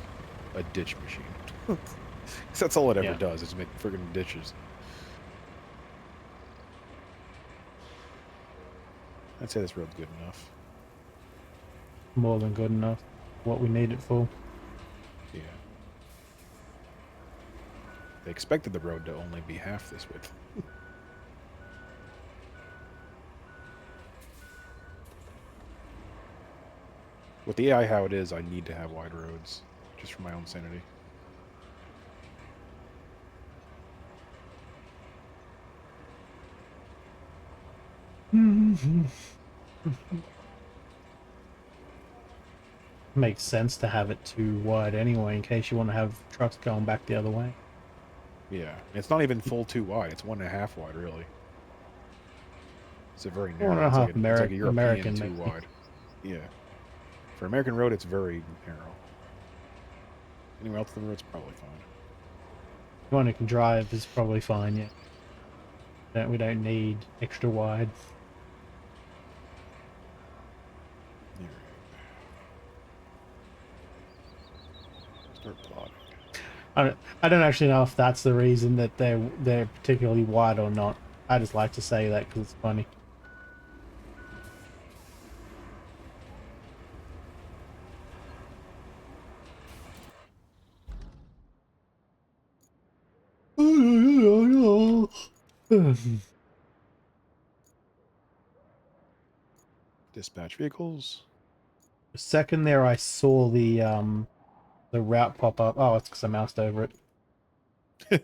a ditch machine. 'Cause that's all it ever does, is make friggin' ditches. I'd say this road's good enough. More than good enough. What we need it for. Yeah. They expected the road to only be half this width. With the AI how it is, I need to have wide roads, just for my own sanity. Makes sense to have it too wide anyway, in case you want to have trucks going back the other way. Yeah, it's not even full too wide. It's 1.5 wide, really. It's a very narrow. 1.5 It's like a European American too maybe. wide. Yeah. For American road, it's very narrow. Anywhere else on the road's probably fine. Anyone who can drive is probably fine, yeah. We don't need extra wide. Yeah. Start plotting. I don't actually know if that's the reason that they're particularly wide or not. I just like to say that because it's funny. Dispatch vehicles. The second there, I saw the route pop up. Oh, it's because I moused over it.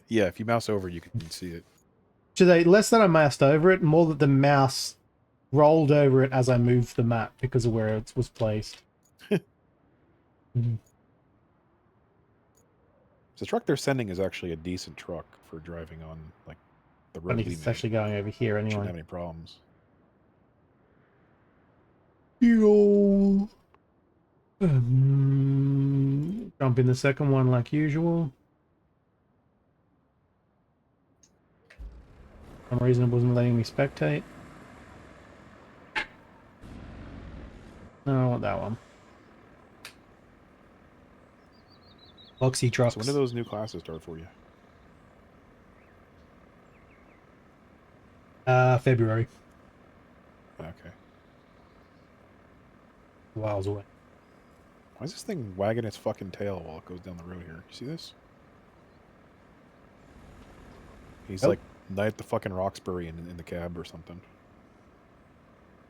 Yeah, if you mouse over, you can see it. Today, less than I moused over it, more that the mouse rolled over it as I moved the map because of where it was placed. Mm. The truck they're sending is actually a decent truck for driving on like the road Funny we 'cause it's made. actually going over here Shouldn't anyway. have any problems. Yo. Jump in the second one like usual. For some reason it wasn't letting me spectate. No, I want that one. Boxy trucks. So when do those new classes start for you? February. Okay. Miles away. Why is this thing wagging its fucking tail while it goes down the road here? You see this? He's like at the fucking Roxbury in the cab or something.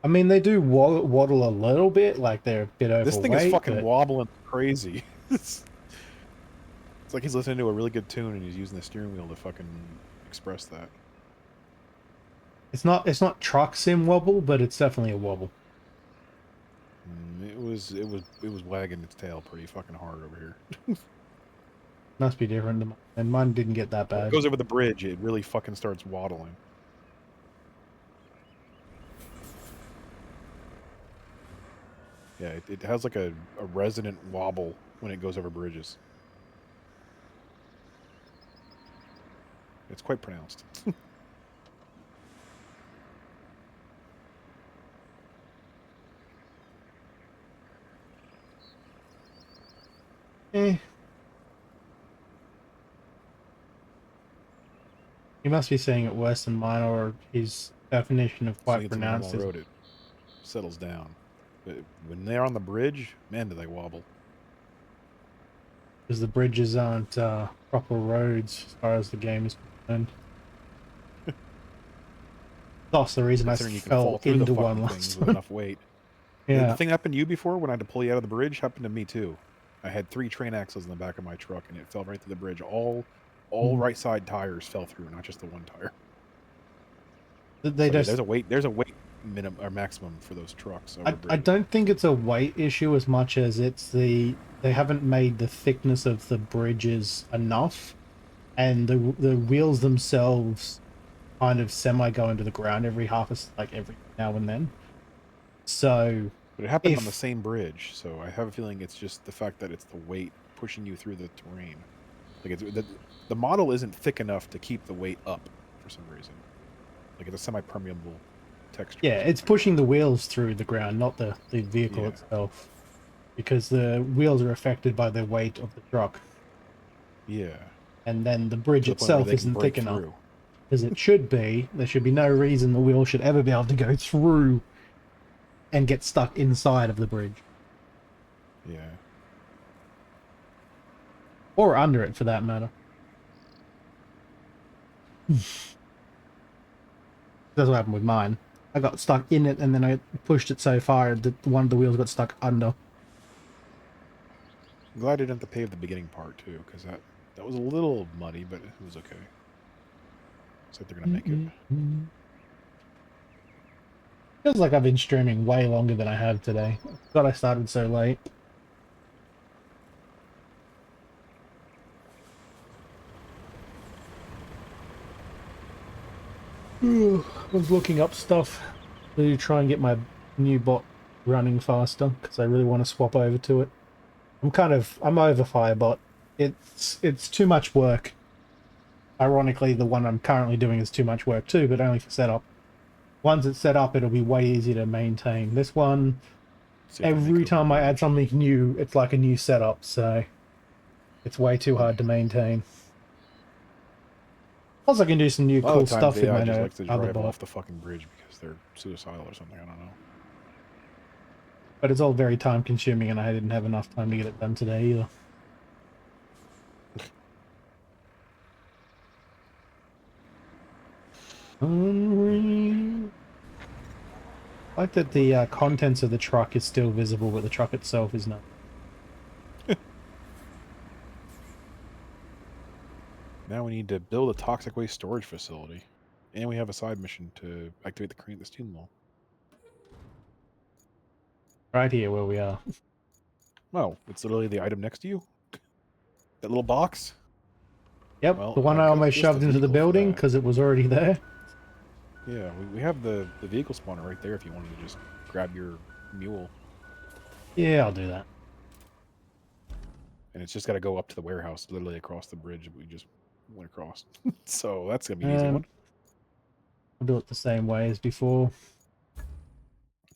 I mean, they do waddle a little bit, like they're a bit overweight. This thing is fucking but wobbling crazy. It's like he's listening to a really good tune and he's using the steering wheel to fucking express that. it's not truck sim wobble, but it's definitely a wobble. It was wagging its tail pretty fucking hard over here. Must be different to mine. And mine didn't get that When it bad. goes over the bridge, it really fucking starts waddling. Yeah, it has like a resonant wobble when it goes over bridges. It's quite pronounced. Eh. He must be saying it worse than mine, or his definition of So quite it's a pronounced normal is road, it settles down. But when they're on the bridge, man, do they wobble. because the bridges aren't proper roads as far as the game is concerned. That's the reason I Considering you can fall fell through the into fucking one things last with time. enough weight. Yeah. The thing happened to you before when I had to pull you out of the bridge happened to me too. I had 3 train axles in the back of my truck and it fell right through the bridge. All right side tires fell through, not just the one tire. They So, just there's a weight minimum or maximum for those trucks over I bridges. don't think it's a weight issue as much as it's they haven't made the thickness of the bridges enough, and the wheels themselves kind of semi go into the ground every every now and then. So But it happened on the if same bridge, so I have a feeling it's just the fact that it's the weight pushing you through the terrain. Like the model isn't thick enough to keep the weight up for some reason. Like it's a semi-permeable texture. yeah, it's pushing the wheels through the ground, not the vehicle itself, because the wheels are affected by the weight of the truck, Yeah. and then the bridge To the point where itself they can isn't break thick enough. through. As it should be. There should be no reason the wheel should ever be able to go through and get stuck inside of the bridge. Yeah. Or under it, for that matter. That's what happened with mine. I got stuck in it, and then I pushed it so far that one of the wheels got stuck under. I'm glad I didn't have to pave the beginning part too, because that was a little muddy, but it was okay. Looks like they're gonna make it. Feels like I've been streaming way longer than I have today. God, I started so late. I was looking up stuff to try and get my new bot running faster, because I really want to swap over to it. I'm over Firebot. It's too much work. Ironically, the one I'm currently doing is too much work too, but only for setup. Once it's set up, it'll be way easier to maintain. This one, every time I add something new, it's like a new setup, so it's way too hard to maintain. Plus, I can do some new cool stuff with my just like to other drive bot. off the fucking bridge because they're suicidal or something. I don't know. But it's all very time consuming, and I didn't have enough time to get it done today either. Unreal. I like that the contents of the truck is still visible, but the truck itself is not. Now we need to build a toxic waste storage facility. And we have a side mission to activate the crane at the steam mill. Right here where we are. Oh, it's literally the item next to you? That little box? Yep, Well, the one I've I got almost just the shoved into the vehicle for building that. because it was already there. Yeah, we have the vehicle spawner right there if you wanted to just grab your mule. Yeah, I'll do that. And it's just got to go up to the warehouse, literally across the bridge that we just went across. So that's going to be an easy one. I'll do it the same way as before.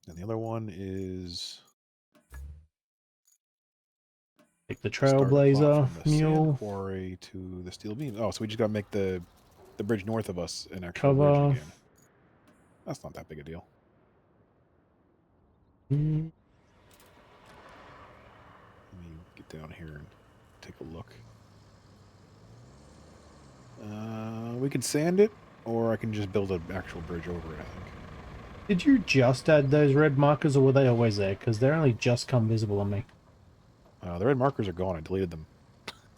And the other one is Take the to start a plot Trailblazer from the sand mule, quarry to the steel beams. Oh, so we just got to make the bridge north of us an actual bridge cover. again. That's not that big a deal. Mm, Let me get down here and take a look. We can sand it, or I can just build an actual bridge over it, I think. Did you just add those red markers or were they always there? Because they're only just come visible on me. The red markers are gone. I deleted them.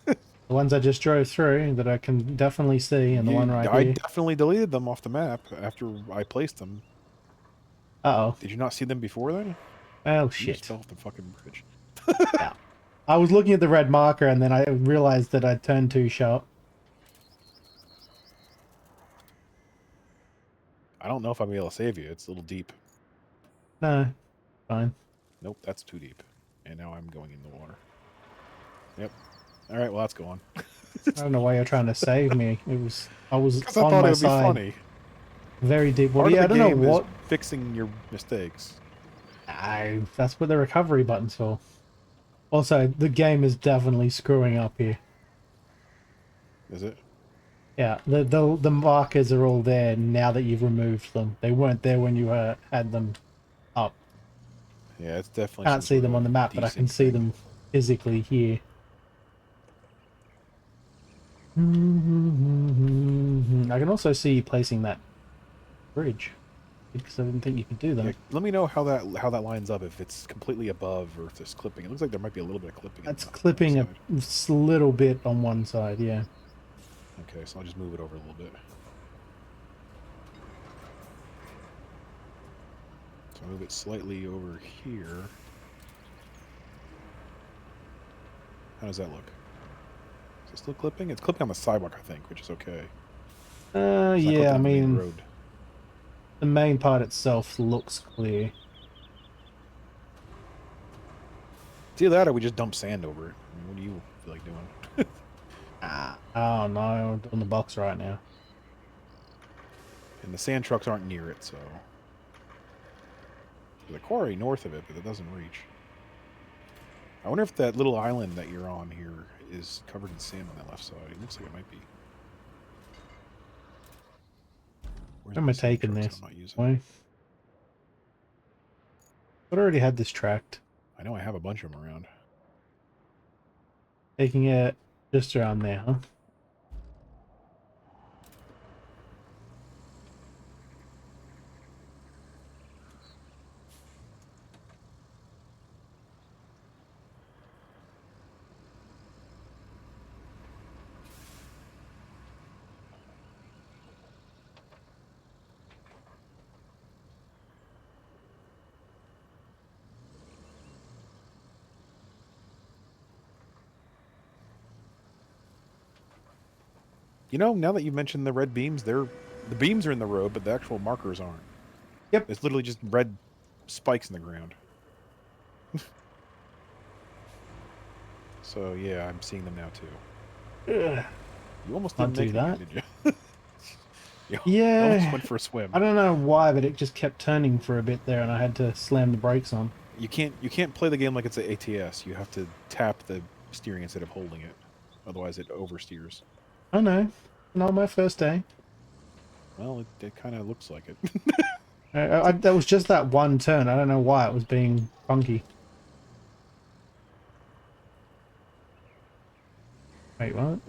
The ones I just drove through that I can definitely see, and the one right I here. definitely deleted them off the map after I placed them. Uh-oh. Did you not see them before then? Oh, You just shit. fell off the fucking bridge. Yeah. I was looking at the red marker and then I realized that I'd turned too sharp. I don't know if I'm gonna be able to save you. It's a little deep. No, fine. Nope, that's too deep. And now I'm going in the water. Yep. All right, well that's going. I don't know why you're trying to save me. I was Because I on thought it my would be side. funny. Very deep water. Part of Yeah, the I don't know game is what. fixing your mistakes. That's what the recovery button's for. Also, the game is definitely screwing up here. Is it? Yeah, the markers are all there now that you've removed them. They weren't there when you had them up. Yeah, it's definitely Can't some see sort them on of the map, but I can desync see thing. them physically here. I can also see you placing that bridge because I didn't think you could do Yeah, that. let me know how that lines up. If it's completely above or if there's clipping. It looks like there might be a little bit of clipping in That's the clipping a side. little bit on one side, yeah. Okay, so I'll just move it over a little bit. So move it slightly over here. How does that look? Is it still clipping? It's clipping on the sidewalk, I think, which is okay. It's not Yeah, clipping I on the main mean, road. the main part itself looks clear. It's either that or we just dump sand over it. I mean, what do you feel like doing? Oh no, I'm doing the box right now. And the sand trucks aren't near it, so... There's a quarry north of it, but it doesn't reach. I wonder if that little island that you're on here is covered in sand on that left side. It looks like it might be. Where's Where am my I sand taking trucks that this? I'm not using? Why? I already had this tracked. I know I have a bunch of them around. Taking it just around there, huh? You know, now that you mentioned the red beams, the beams are in the road, but the actual markers aren't. Yep. It's literally just red spikes in the ground. So yeah, I'm seeing them now too. Ugh. You almost Can't didn't do make it again, that. did you? You almost Yeah. went for a swim. I don't know why, but it just kept turning for a bit there and I had to slam the brakes on. You can't play the game like it's an ATS. You have to tap the steering instead of holding it. Otherwise it oversteers. I know. Not my first day. Well, it kind of looks like it. That was just that one turn. I don't know why it was being funky. Wait, what?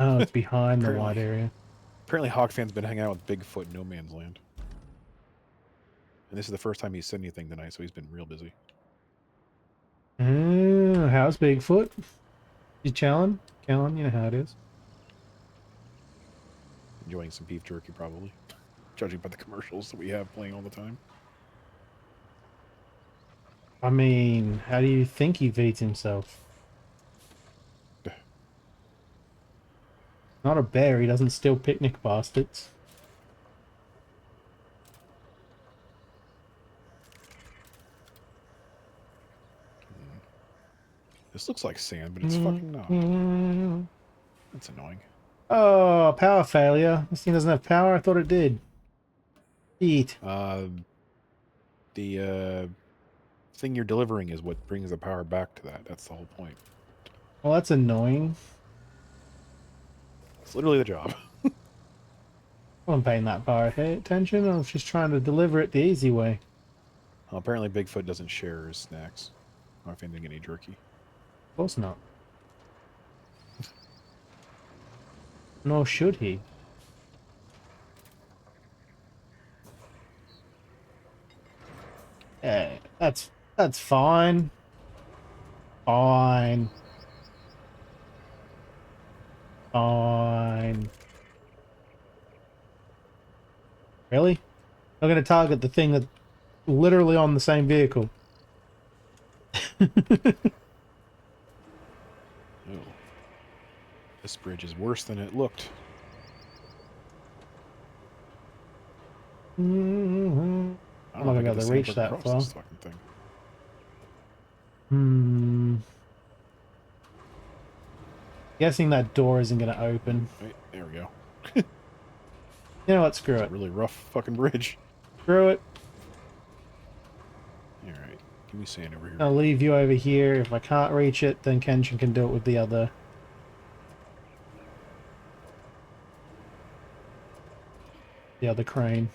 Oh, it's behind the Apparently. wide area. Apparently, Hogfan's been hanging out with Bigfoot in No Man's Land. And this is the first time he's said anything tonight, so he's been real busy. How's Bigfoot? You challenge? Callan, you know how it is. Enjoying some beef jerky, probably. Judging by the commercials that we have playing all the time. I mean, how do you think he feeds himself? Not a bear, he doesn't steal picnic baskets. This looks like sand, but it's fucking not. That's annoying. Oh, power failure. This thing doesn't have power? I thought it did. Eat. The thing you're delivering is what brings the power back to that. That's the whole point. Well, that's annoying. It's literally the job. I wasn't paying that far attention. I was just trying to deliver it the easy way. Well, apparently Bigfoot doesn't share his snacks. Or if anything, any jerky. Of course not. Nor should he. Yeah, that's fine. Fine. Fine. Really? I'm going to target the thing that's literally on the same vehicle. Oh. This bridge is worse than it looked. I'm not going to be able to reach that far. This fucking thing. Guessing that door isn't going to open. Wait, there we go. You know what? Screw It's it. a really rough fucking bridge. Screw it. Alright. Give me sand over here. I'll leave you over here. If I can't reach it, then Kenshin can do it with the other crane.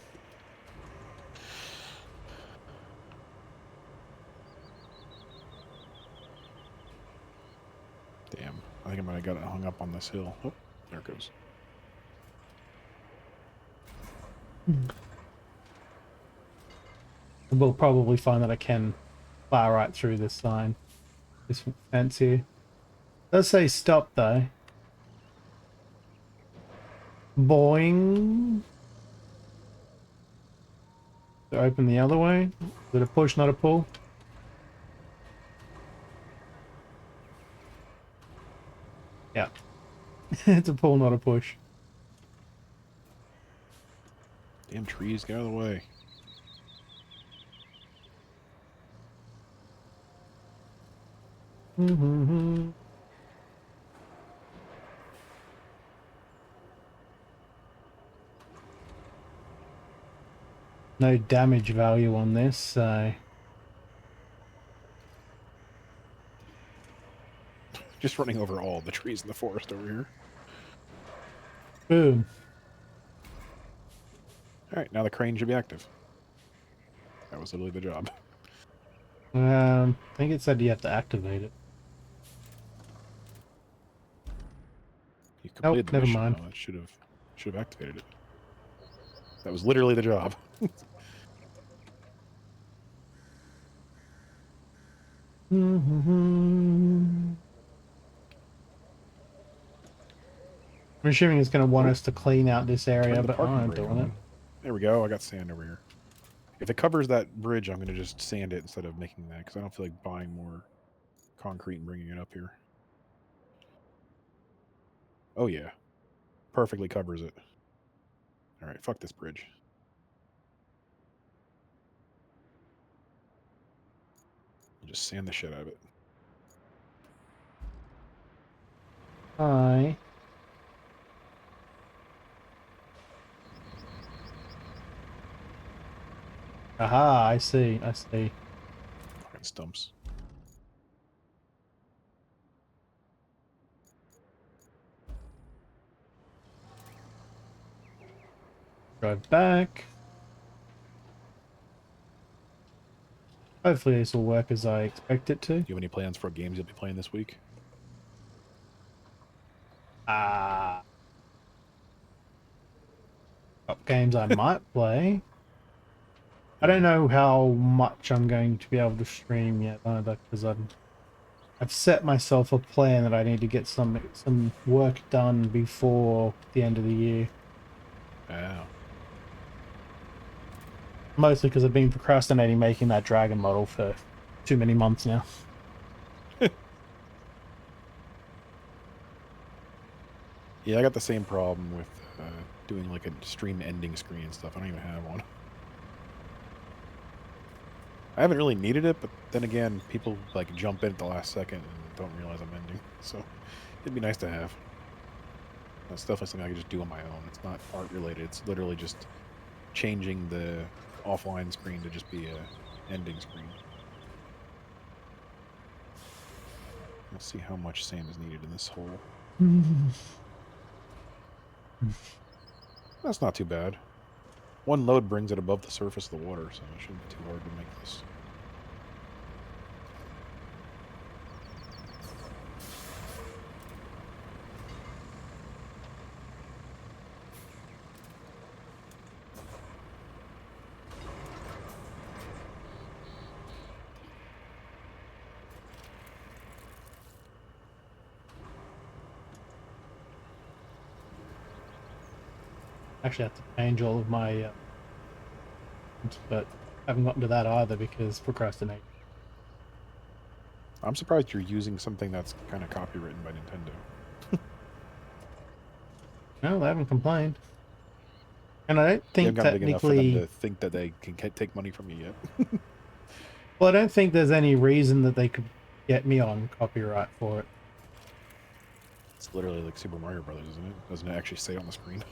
Damn. I think I might have got it hung up on this hill. Oh, there it goes. We'll probably find that I can fly right through this sign. This fence here. It does say stop though. Boing. To open the other way. Is it a push, not a pull? Yeah. It's a pull, not a push. Damn trees, get out of the way. No damage value on this, so... Just running over all the trees in the forest over here. Boom. Alright, now the crane should be active. That was literally the job. I think it said you have to activate it. You completed the never mission. mind. It should have activated it. That was literally the job. I'm assuming it's going to want us to clean out this area, but I'm doing it. There we go. I got sand over here. If it covers that bridge, I'm going to just sand it instead of making that, because I don't feel like buying more concrete and bringing it up here. Oh, yeah. Perfectly covers it. All right, fuck this bridge. I'll just sand the shit out of it. Hi. Aha, I see, I see. Fucking stumps. Drive back. Hopefully this will work as I expect it to. Do you have any plans for games you'll be playing this week? Games I might play. I don't Yeah. know how much I'm going to be able to stream yet either, because I've set myself a plan that I need to get some work done before the end of the year. Yeah. Mostly because I've been procrastinating making that dragon model for too many months now. Yeah, I got the same problem with doing like a stream ending screen and stuff. I don't even have one. I haven't really needed it, but then again, people like jump in at the last second and don't realize I'm ending. So it'd be nice to have. That's definitely something I can just do on my own. It's not art related. It's literally just changing the offline screen to just be a ending screen. Let's see how much sand is needed in this hole. That's not too bad. One load brings it above the surface of the water, so it shouldn't be too hard to make this. Actually, I have to change all of my, but I haven't gotten to that either because procrastinate. I'm surprised you're using something that's kind of copywritten by Nintendo. No, they haven't complained, and I don't You haven't think gotten big enough for them technically. to think that they can take money from you yet. Well, I don't think there's any reason that they could get me on copyright for it. It's literally like Super Mario Brothers, isn't it? Doesn't it actually say on the screen?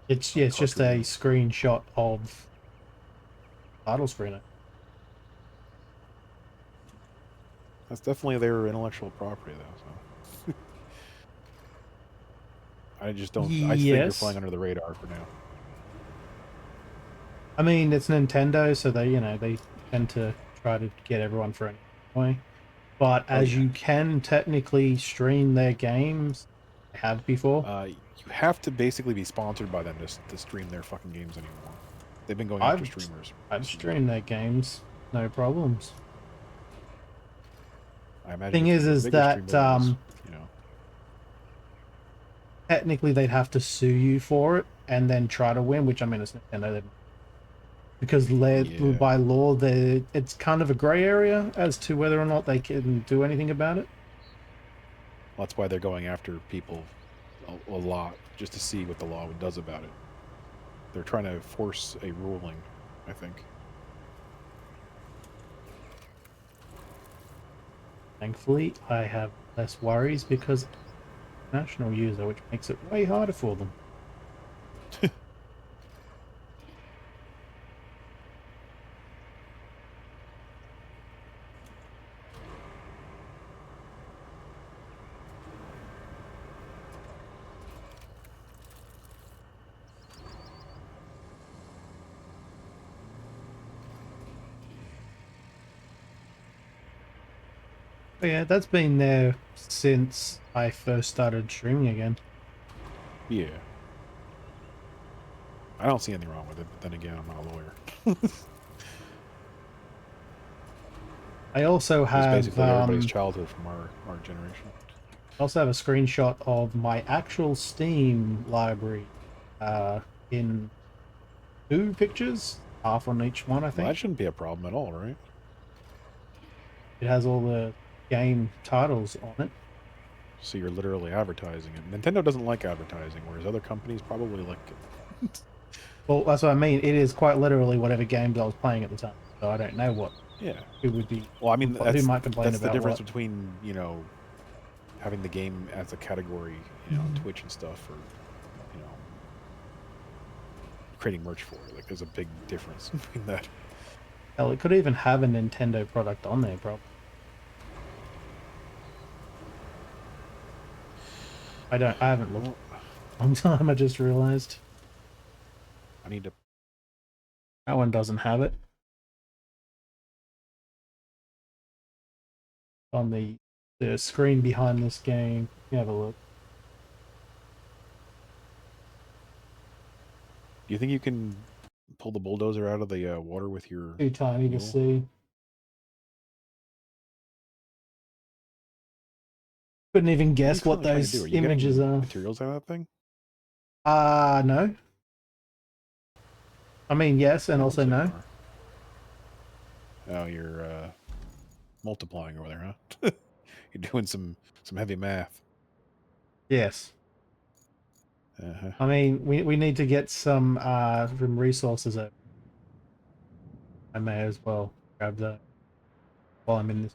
It's On yeah, the it's just a cartridges. screenshot of title screen. That's definitely their intellectual property, though. So I just don't. I think they're flying Yes, under the radar for now. I mean it's Nintendo, so they tend to try to get everyone for any way. But Oh as yeah. you can technically stream their games, I have before. You have to basically be sponsored by them to stream their fucking games anymore. They've been going after I've streamers I've recently. streamed their games, no problems. I imagine Thing if you're a is bigger that streamer, there's you know. technically they'd have to sue you for it and then try to win, which I mean it's Nintendo because Yeah, by law it's kind of a gray area as to whether or not they can do anything about it. that's why they're going after people a lot just to see what the law does about it. They're trying to force a ruling, I think. Thankfully, I have less worries because I'm a national user, which makes it way harder for them. But yeah, that's been there since I first started streaming again. Yeah, I don't see anything wrong with it, but then again, I'm not a lawyer. I also It was have basically everybody's childhood from our generation. I also have a screenshot of my actual Steam library uh, in two pictures, half on each one, I Well, that think. shouldn't be a problem at all, right? It has all the game titles on it. So you're literally advertising it. Nintendo doesn't like advertising, whereas other companies probably like it. Well, that's what I mean. It is quite literally whatever games I was playing at the time. So I don't know what Yeah. who would be Well, I mean, who might complain that's the about difference what. between having the game as a category, on Twitch and stuff, or you know creating merch for it. Like, there's a big difference between that. Hell, it could even have a Nintendo product on there, probably. I don't. I haven't looked Well, in a long time. I just realized I need to. that one doesn't have it on the the screen behind this game. Let me have a look. Do you think you can pull the bulldozer out of the water with your Too tiny to wheel? see. Couldn't even What are you guess what currently trying to do? those Are you images getting are. materials out of that thing? No. I mean, yes, and Yeah, it also looks like you no. are. Oh, you're multiplying over there, huh? You're doing some heavy math. Yes. Uh-huh. I mean, we need to get some resources out. I may as well grab that while I'm in this.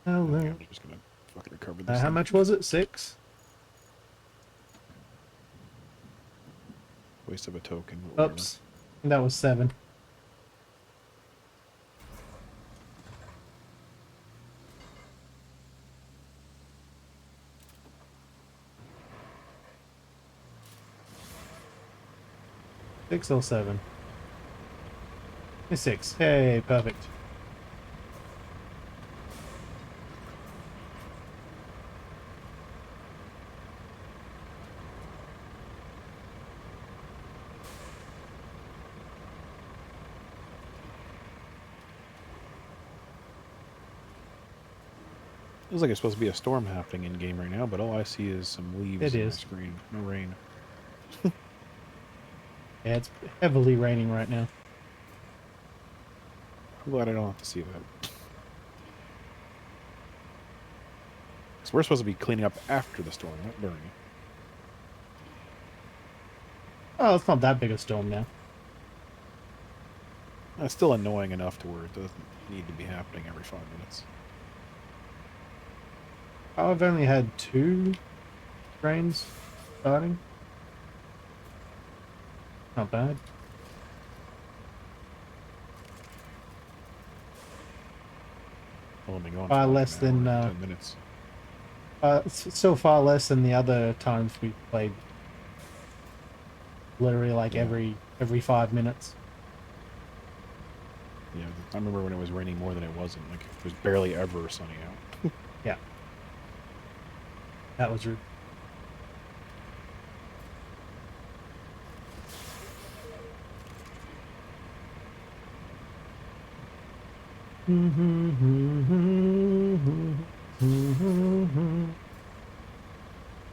Okay, Hello. I'm just gonna fucking recover this How thing. much was it? 6? Waste of a token, but whatever. Oops. That was 7. Six or 7? It's 6. Hey, perfect. Looks like it's supposed to be a storm happening in game right now, but all I see is some leaves It in my is. screen. No rain. Yeah, it's heavily raining right now. I'm glad I don't have to see that. So we're supposed to be cleaning up after the storm, not during it. Oh, it's not that big a storm now. It's still annoying enough to where it doesn't need to be happening every 5 minutes. I've only had 2 rains starting. Not bad. Only been going for Far like less an hour than and 10 minutes. it's still far less than the other times we played. Literally like Yeah. every 5 minutes. Yeah, I remember when it was raining more than it wasn't. Like, it was barely ever sunny out. Yeah, that was rude.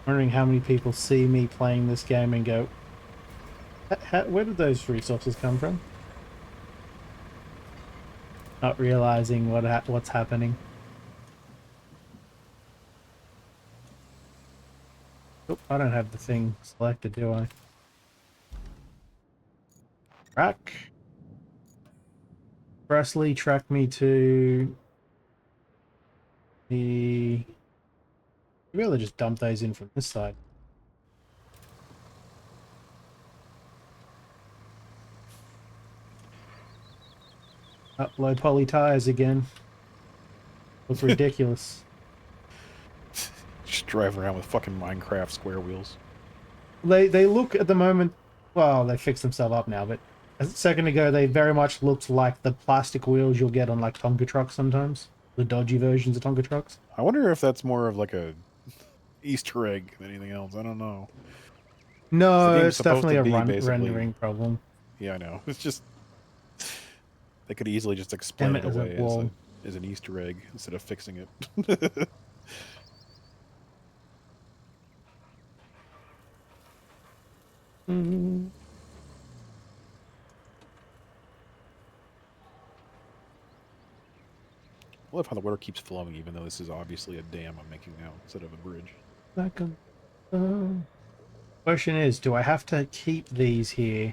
Wondering how many people see me playing this game and go, where did those resources come from? Not realizing what's happening. Oh, I don't have the thing selected, do I? Track. Presley, track me to the... Maybe I'll just dump those in from this side. Up low poly tires again. Look ridiculous. Just driving around with fucking Minecraft square wheels. They look at the moment, well, they fixed themselves up now, but a second ago they very much looked like the plastic wheels you'll get on like Tonka trucks sometimes. The dodgy versions of Tonka trucks. I wonder if that's more of like a Easter egg than anything else. I don't know. 'Cause the No, game's it's supposed definitely to a be basically... rendering problem. Yeah, I know. It's just... They could easily just Damn explain it, it as a away wall. as an Easter egg instead of fixing it. Mm. I love how the water keeps flowing, even though this is obviously a dam I'm making now instead of a bridge. Back on. Question is, do I have to keep these here?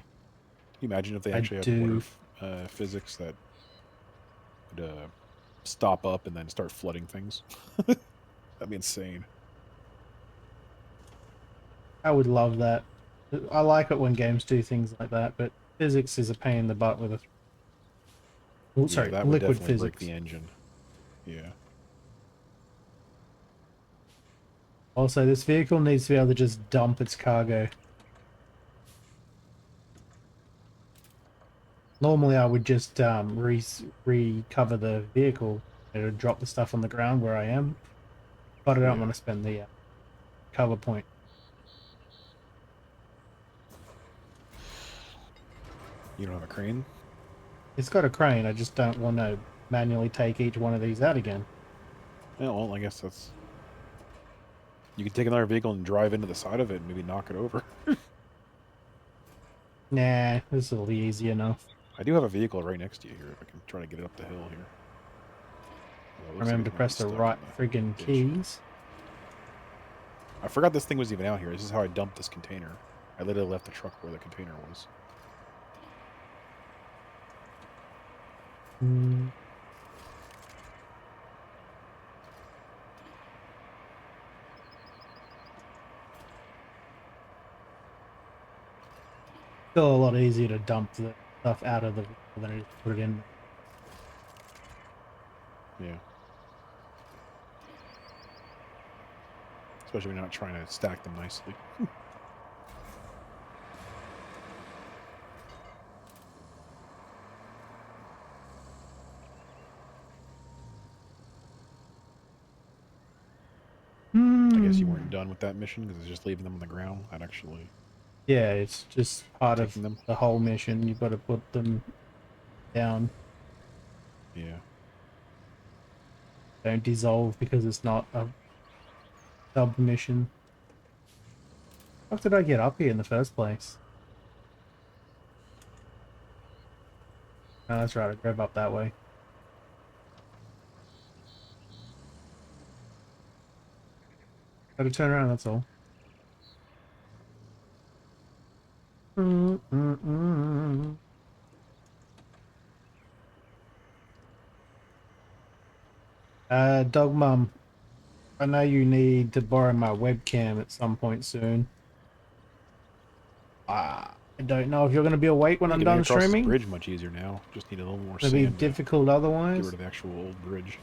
Can you imagine if they I actually had water do. physics that would stop up and then start flooding things? That'd be insane. I would love that. I like it when games do things like that, but physics is a pain in the butt with a... Oh, Yeah, sorry, that would liquid definitely break physics. the engine. Yeah. Also, this vehicle needs to be able to just dump its cargo. Normally, I would just recover the vehicle and drop the stuff on the ground where I am, but I don't Yeah. want to spend the cover point. You don't have a crane? It's got a crane. I just don't want to manually take each one of these out again. Yeah, well, I guess that's. You could take another vehicle and drive into the side of it and maybe knock it over. Nah, this will be easy enough. I do have a vehicle right next to you here. I can try to get it up the hill here. Although it looks like Remember it to might be press the stuck right in friggin' the ditch. keys. I forgot this thing was even out here. This is how I dumped this container. I literally left the truck where the container was. Mm. Still a lot easier to dump the stuff out of the vehicle than it is to put it in. Yeah. Especially when you're not trying to stack them nicely. I guess you weren't Hmm. done with that mission because it's just leaving them on the ground, not actually Yeah, it's just part of taking them. the whole mission. You've got to put them down. Yeah. Don't dissolve because it's not a sub mission. How did I get up here in the first place? Oh, that's right. I drove up that way. Got to turn around. That's all. Mm-mm-mm. Dog mum, I know you need to borrow my webcam at some point soon. I don't know if you're going to be awake when You I'm can make it done across this streaming. bridge much easier now. Just need a little more It'll be sand to difficult get otherwise. rid of the actual old bridge.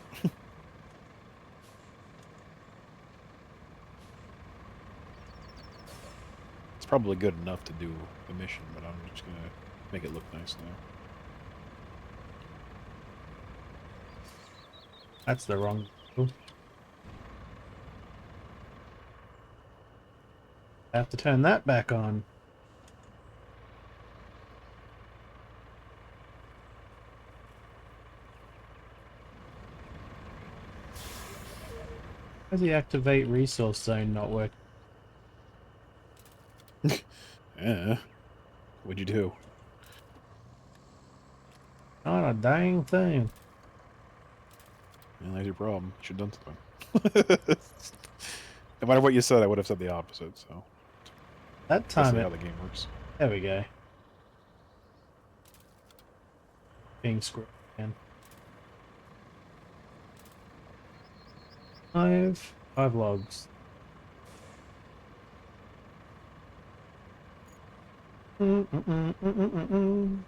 It's probably good enough to do the mission, but I'm just going to make it look nice now. That's the wrong. I have to turn that back on. How's the activate resource zone not working? What'd you do? Not a dang thing. Well, that's your problem. You should have done something. No matter what you said, I would have said the opposite, so. That That's time basically it. how the game works. There we go. Being screwed again. Five logs. Mm-mm-mm-mm-mm-mm.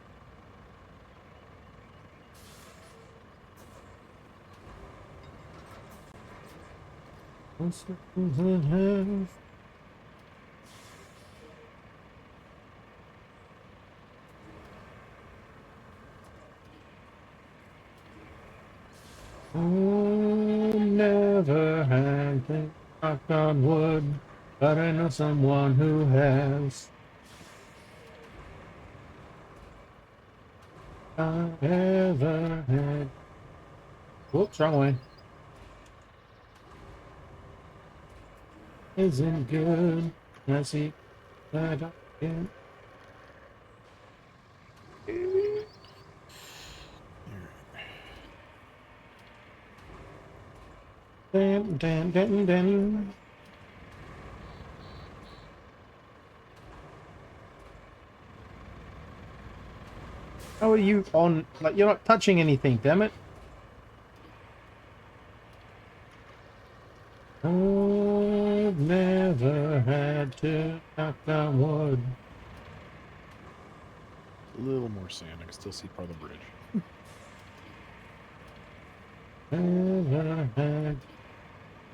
Oh, never had been knocked on wood, but I know someone who has. I ever had. Whoops, wrong way. Isn't good. I see that I can't. Damn, damn, damn, damn. How are you on? Like, you're not touching anything, damn it. I've never had to knock down wood. A little more sand. I can still see part of the bridge. Never had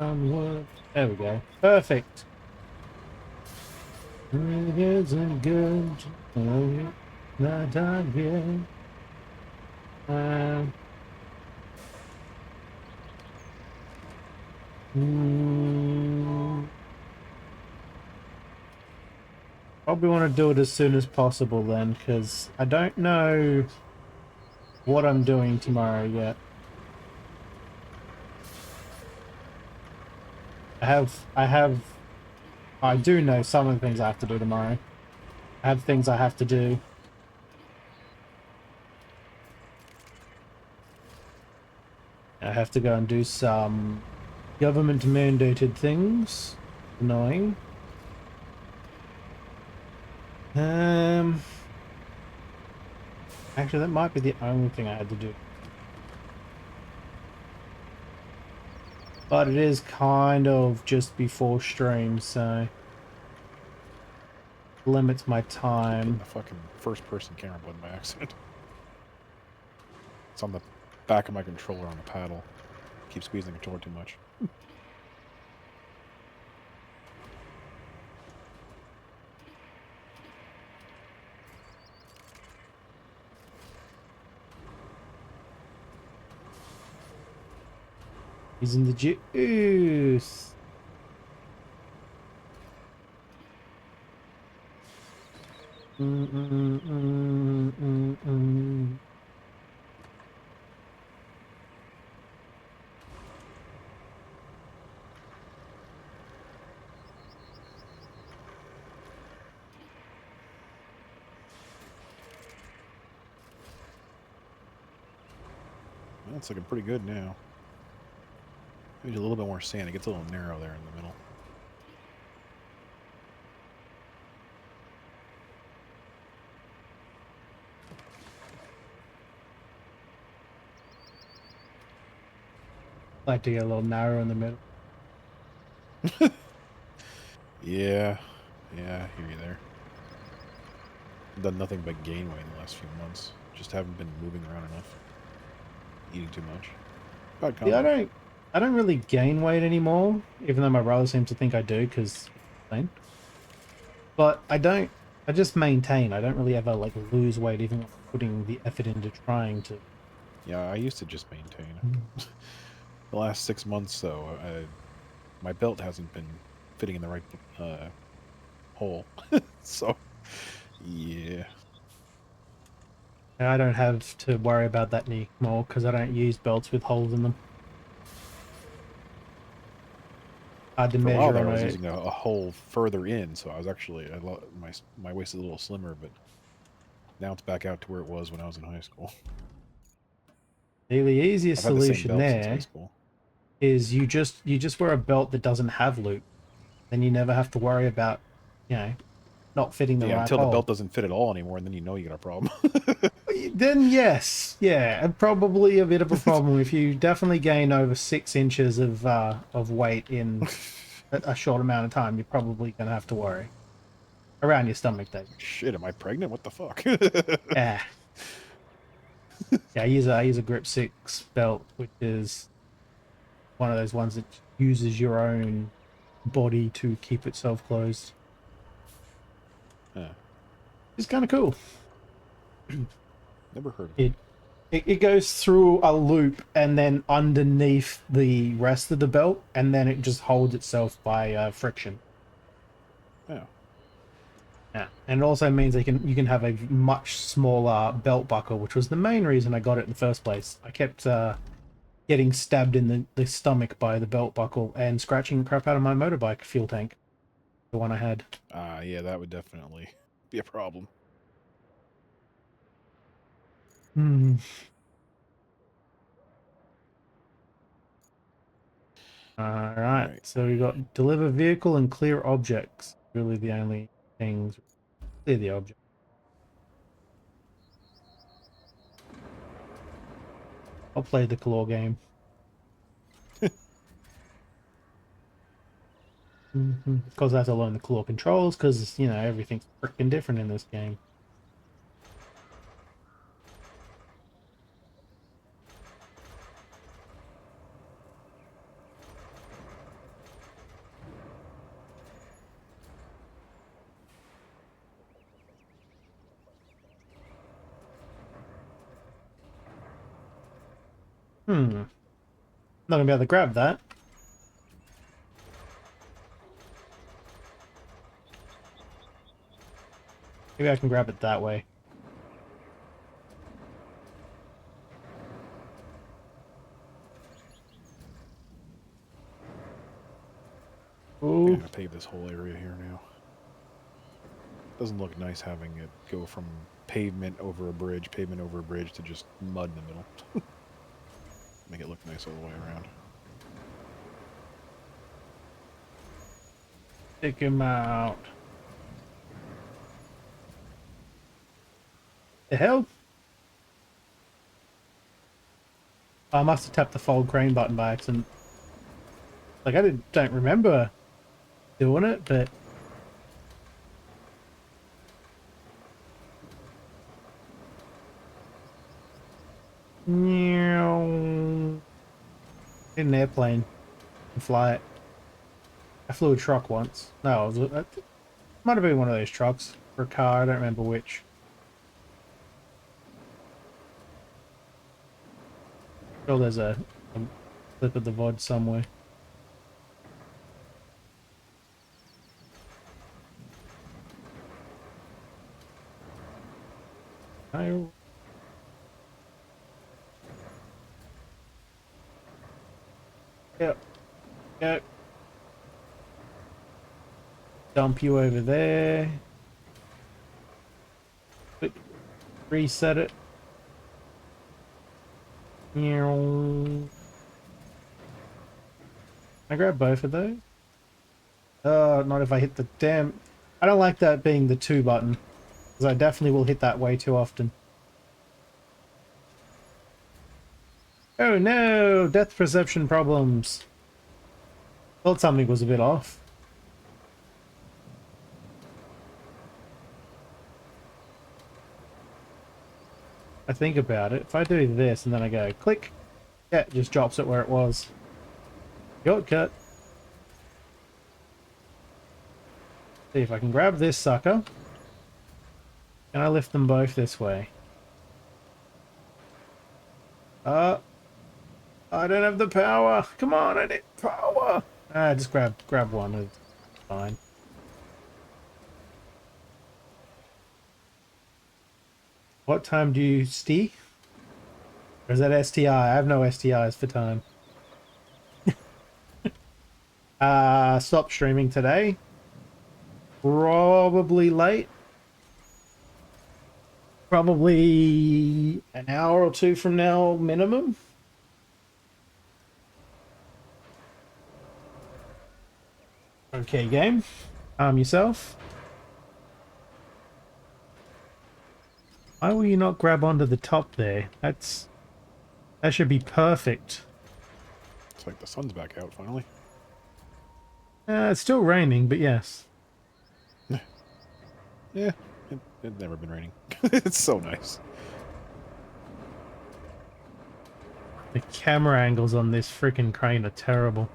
on wood. There we go. Perfect. It isn't good. Oh, not done yet. Um, mm, Probably want to do it as soon as possible then, because I don't know what I'm doing tomorrow yet. I do know some of the things I have to do tomorrow. I have things I have to do. I have to go and do some government mandated things. Annoying. Um, Actually, that might be the only thing I had to do. But it is kind of just before stream, so limits my Keep hitting time. the fucking first-person camera button by accident. It's on the back of my controller on the paddle. Keep squeezing the controller too much. Using the juice. Mm, mm, mm, mm, mm. Well, it's looking pretty good now. Maybe a little bit more sand. It gets a little narrow there in the middle. Like to get a little narrow in the middle. Yeah. Yeah, I hear you there. I've done nothing but gain weight in the last few months. Just haven't been moving around enough. Eating too much. Bad Yeah, combo. I don't really gain weight anymore, even though my brother seems to think I do, because but I just maintain. I don't really ever like lose weight, even when I'm putting the effort into trying to. Yeah, I used to just maintain. The last 6 months, though, my belt hasn't been fitting in the right hole. So, yeah. I don't have to worry about that anymore because I don't use belts with holes in them. Hard to For a while measure there, on I was a. using a hole further in, so I was actually my waist is a little slimmer, but now it's back out to where it was when I was in high school. The easiest I've had the same solution belt since high there school. is you just wear a belt that doesn't have loop. Then you never have to worry about, you know, not fitting the Yeah, right until the hole. belt doesn't fit at all anymore, and then you know you got a problem. Then yes, yeah, and probably a bit of a problem if you definitely gain over 6 inches of weight in a short amount of time. You're probably gonna have to worry around your stomach. That Shit, am I pregnant? What the fuck? yeah, yeah. I use a Grip 6 belt, which is one of those ones that uses your own body to keep itself closed. Huh, It's kind of cool. never heard of it. It it goes through a loop and then underneath the rest of the belt, and then it just holds itself by friction. Yeah. Yeah, and it also means you can have a much smaller belt buckle, which was the main reason I got it in the first place. I kept getting stabbed in the stomach by the belt buckle and scratching the crap out of my motorbike fuel tank, the one I had. Yeah, that would definitely be a problem. Hmm. All All right, right. so we got deliver vehicle and clear objects. Really, the only things clear the object. I'll play the claw game. Because I have to learn the claw controls, because you know everything's freaking different in this game. Not gonna be able to grab that. Maybe I can grab it that way. They're Ooh. gonna pave this whole area here now. Doesn't look nice having it go from pavement over a bridge to just mud in the middle. Make it look nice all the way around. Take him out. The hell? I must have tapped the fold crane button by accident. Like, don't remember doing it, but... Meow. Get an airplane and fly it. I flew a truck once. No, it might have been one of those trucks. For a car, I don't remember which. Sure, there's a clip of the VOD somewhere. I... Yep. Yep. Dump you over there. Click. Reset it. Meow. I grab both of those. Not if I hit the damn... I don't like that being the 2 button. Because I definitely will hit that way too often. Oh no! Depth perception problems. Thought something was a bit off. I think about it. If I do this and then I go click, yeah, it just drops it where it was. Shortcut. See if I can grab this sucker. Can I lift them both this way? I don't have the power. Come on, I need power. Just grab one. It's fine. What time do you STI? Or is that STI? I have no STIs for time. Stop streaming today. Probably late. Probably an hour or 2 from now minimum. Okay, game. Arm yourself. Why will you not grab onto the top there? That should be perfect. It's like the sun's back out finally. It's still raining, but yes. Yeah, it's never been raining. It's so nice. The camera angles on this freaking crane are terrible.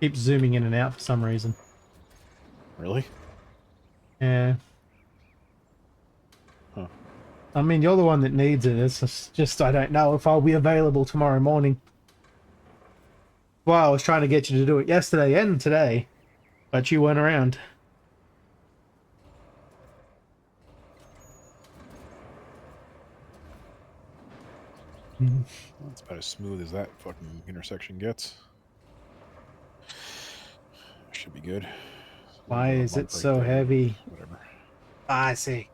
Keeps zooming in and out for some reason. Really? Yeah. Huh. I mean, you're the one that needs it. It's just I don't know if I'll be available tomorrow morning. Well, I was trying to get you to do it yesterday and today, but you weren't around. That's about as smooth as that fucking intersection gets. Should be good. Why is it so heavy? Whatever. I see.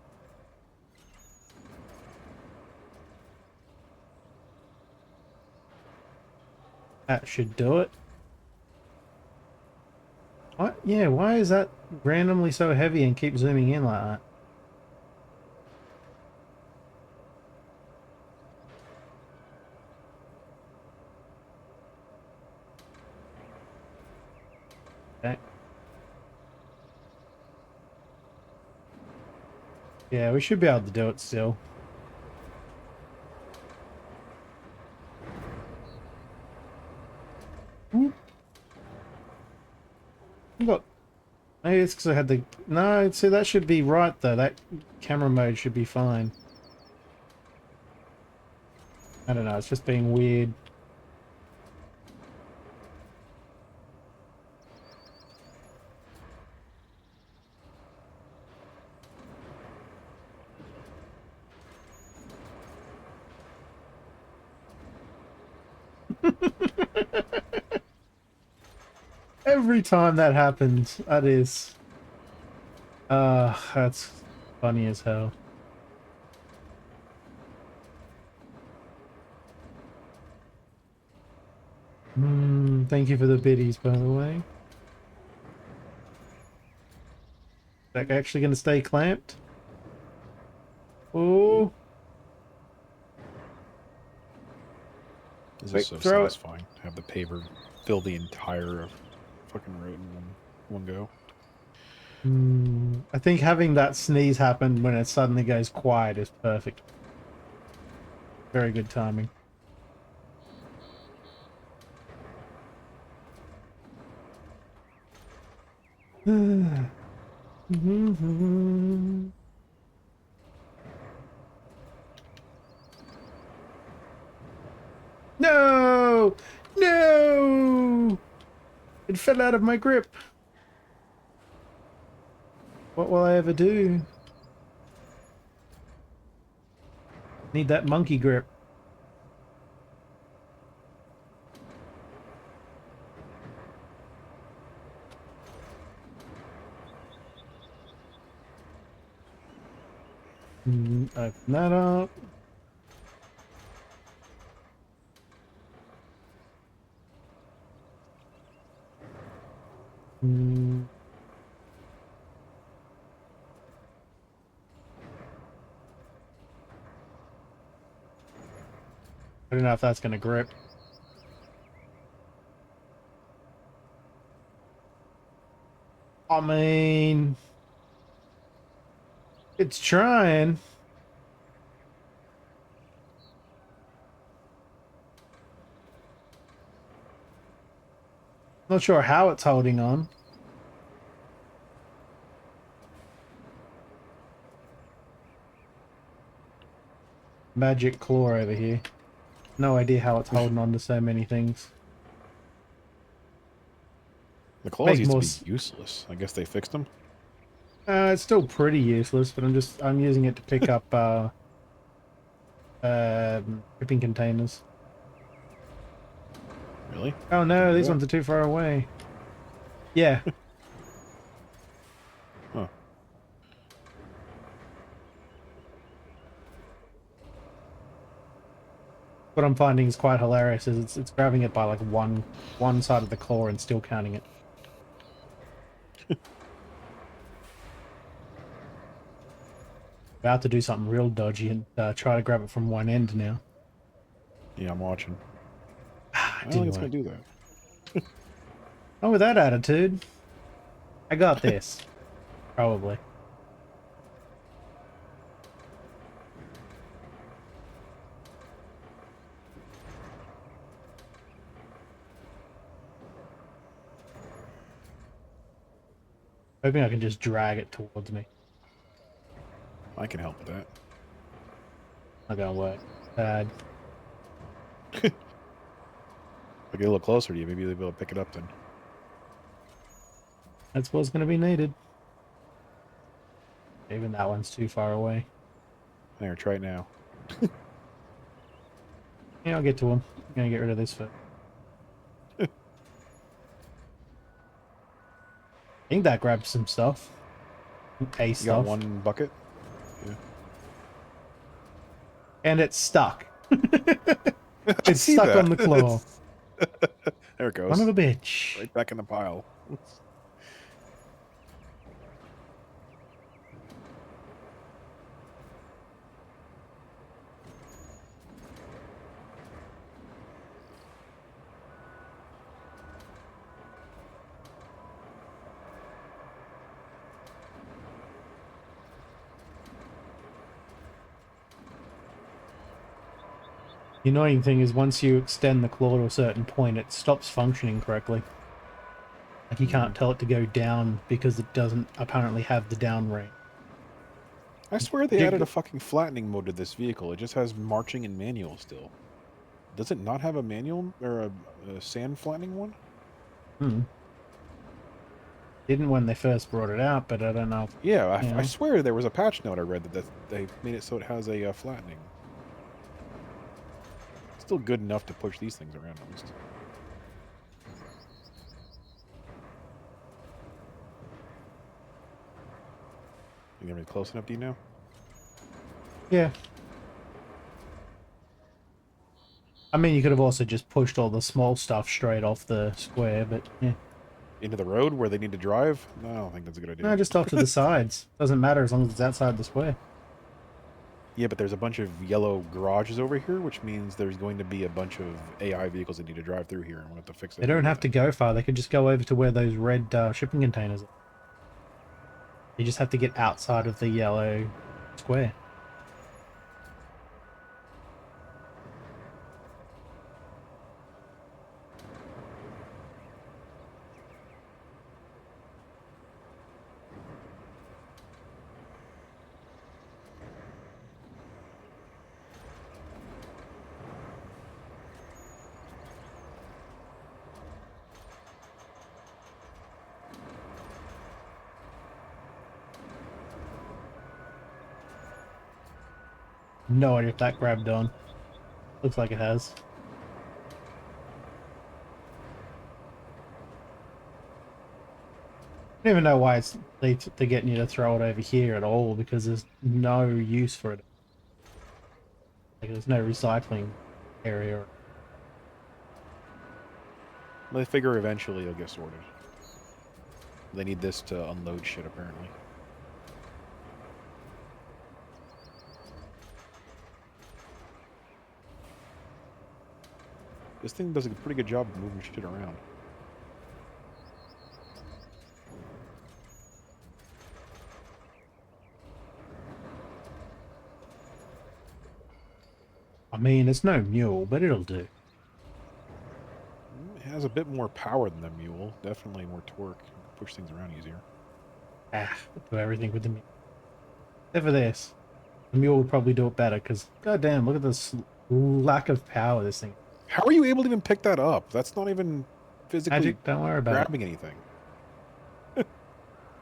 That should do it. What? Yeah, why is that randomly so heavy and keep zooming in like that? Okay. Yeah, we should be able to do it still. Look. Maybe it's because I had the... No, see, that should be right, though. That camera mode should be fine. I don't know, it's just being weird. Every time that happens, that is... that's funny as hell. Thank you for the biddies, by the way. Is that actually going to stay clamped? Oh, This quick, is so throw it. satisfying. Have the paver fill the entire fucking road in one go. I think having that sneeze happen when it suddenly goes quiet is perfect. Very good timing. No! No! It fell out of my grip. What will I ever do? Need that monkey grip. Open that up. I don't know if that's going to grip. I mean, it's trying. Not sure how it's holding on. Magic claw over here. No idea how it's holding on to so many things. The claws Make used to more. be useless. I guess they fixed them. It's still pretty useless, but I'm using it to pick up shipping containers. Really? Oh You can no, do these that? ones are too far away. Yeah. Huh. What I'm finding is quite hilarious is it's grabbing it by like one side of the claw and still counting it. About to do something real dodgy and try to grab it from one end now. Yeah, I'm watching. Ah, I it don't think didn't it's gonna work. do that. Oh, with that attitude, I got this. Probably. Hoping I can just drag it towards me. I can help with that. Not gonna work. Bad. If I get a little closer to you, maybe you'll be able to pick it up then. That's what's gonna be needed. Even that one's too far away. There, try it now. Yeah, I'll get to him. I'm gonna get rid of this first. I think that grabs some stuff. You got Stuff. one bucket? Yeah. And it's stuck. I It's see stuck on that. the claw. There it Son of goes. a bitch. Right back in the pile. The annoying thing is once you extend the claw to a certain point, it stops functioning correctly. Like you can't tell it to go down because it doesn't apparently have the down range. I swear they added a fucking flattening mode to this vehicle. It just has marching and manual still. Does it not have a manual or a sand flattening one? Hmm. Didn't when they first brought it out, but I don't know. Yeah, You I know. swear there was a patch note I read that they made it so it has a flattening. Still good enough to push these things around at least. You gonna be close enough, do you know? Yeah. I mean, you could have also just pushed all the small stuff straight off the square, but yeah. Into the road where they need to drive? No, I don't think that's a good idea. No, just off to the sides. Doesn't matter as long as it's outside the square. Yeah, but there's a bunch of yellow garages over here, which means there's going to be a bunch of AI vehicles that need to drive through here, and we'll have to fix They it and don't do have that. to go far. They could just go over to where those red shipping containers are. You just have to get outside of the yellow square. No idea if that grabbed on. Looks like it has. I don't even know why they're getting you to throw it over here at all, because there's no use for it. Like, there's no recycling area. They figure eventually it'll get sorted. They need this to unload shit, apparently. This thing does a pretty good job of moving shit around. I mean, it's no mule, but it'll do. It has a bit more power than the mule. Definitely more torque. You can push things around easier. Ah, do everything with the mule. Except for this. The mule would probably do it better, because, goddamn, look at this lack of power this thing. How are you able to even pick that up? That's not even physically Magic, don't worry about it. grabbing anything.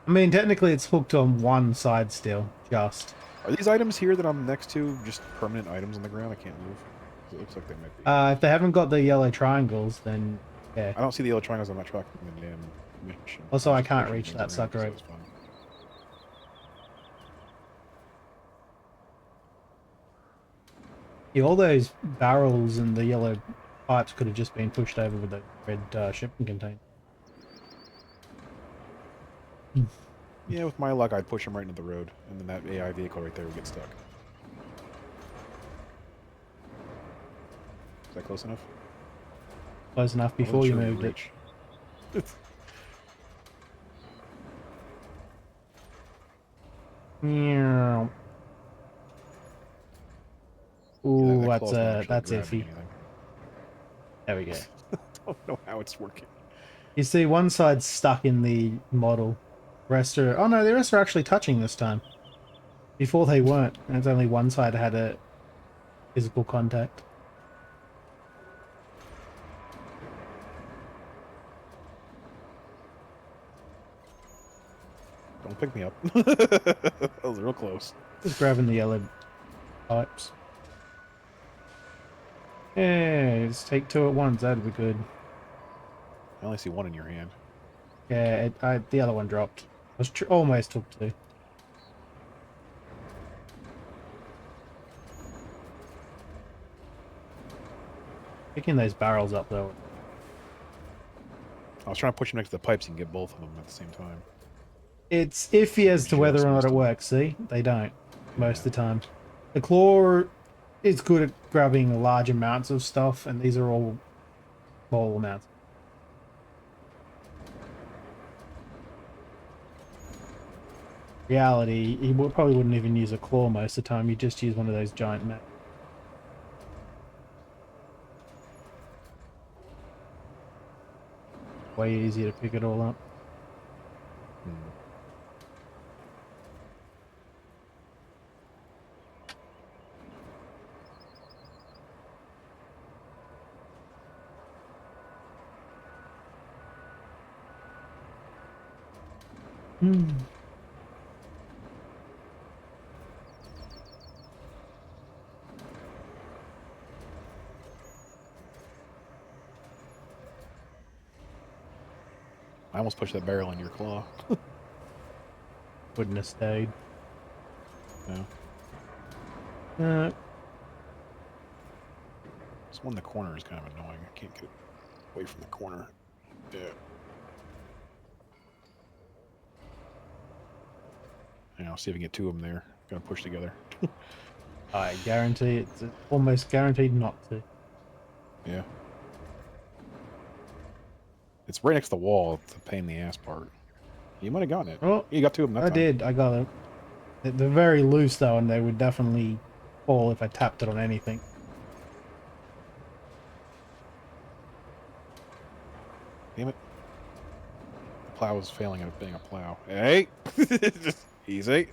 I mean, technically it's hooked on one side still, just. Are these items here that I'm next to just permanent items on the ground I can't move? 'Cause it looks like they might be. If they haven't got the yellow triangles, then yeah. I don't see the yellow triangles on that truck in the damn mission. Also, I Just can't pushing reach things that around, sucker. so it's fun. Yeah, all those barrels and the yellow pipes could have just been pushed over with the red shipping container. Yeah, with my luck, I'd push them right into the road, and then that AI vehicle right there would get stuck. Is that close enough? Close enough I wasn't before you sure moved it. reach. Meow. Yeah, Ooh, that claw's not actually that's grabbing iffy. anything. There we go. Don't know how it's working. You see, one side's stuck in the model. The rest are. Oh no, the rest are actually touching this time. Before they weren't. And it's only one side had a physical contact. Don't pick me up. That was real close. Just grabbing the yellow pipes. Yeah, just take two at once. That'd be good. I only see one in your hand. Yeah, the other one dropped. I was almost took two. Picking those barrels up though. I was trying to push him next to the pipes. You can get both of them at the same time. It's iffy as to whether or not Just it missed him. works. See, they don't most Yeah. of the time. The claw is good at grabbing large amounts of stuff, and these are all small amounts. Reality, you probably wouldn't even use a claw most of the time. You just use one of those giant mats. Way easier to pick it all up. Hmm. Hmm. I almost pushed that barrel in your claw. Wouldn't have stayed. No. Uh, This one in the corner is kind of annoying. I can't get it away from the corner. Yeah. Yeah, I'll see if we can get two of them there. Gonna push together. I guarantee it's almost guaranteed not to. Yeah. It's right next to the wall. It's a pain in the ass part. You might have gotten it. Oh, You got two of them that I time. did. I got it. They're very loose though, and they would definitely fall if I tapped it on anything. Damn it. The plow is failing at being a plow. Hey! Easy.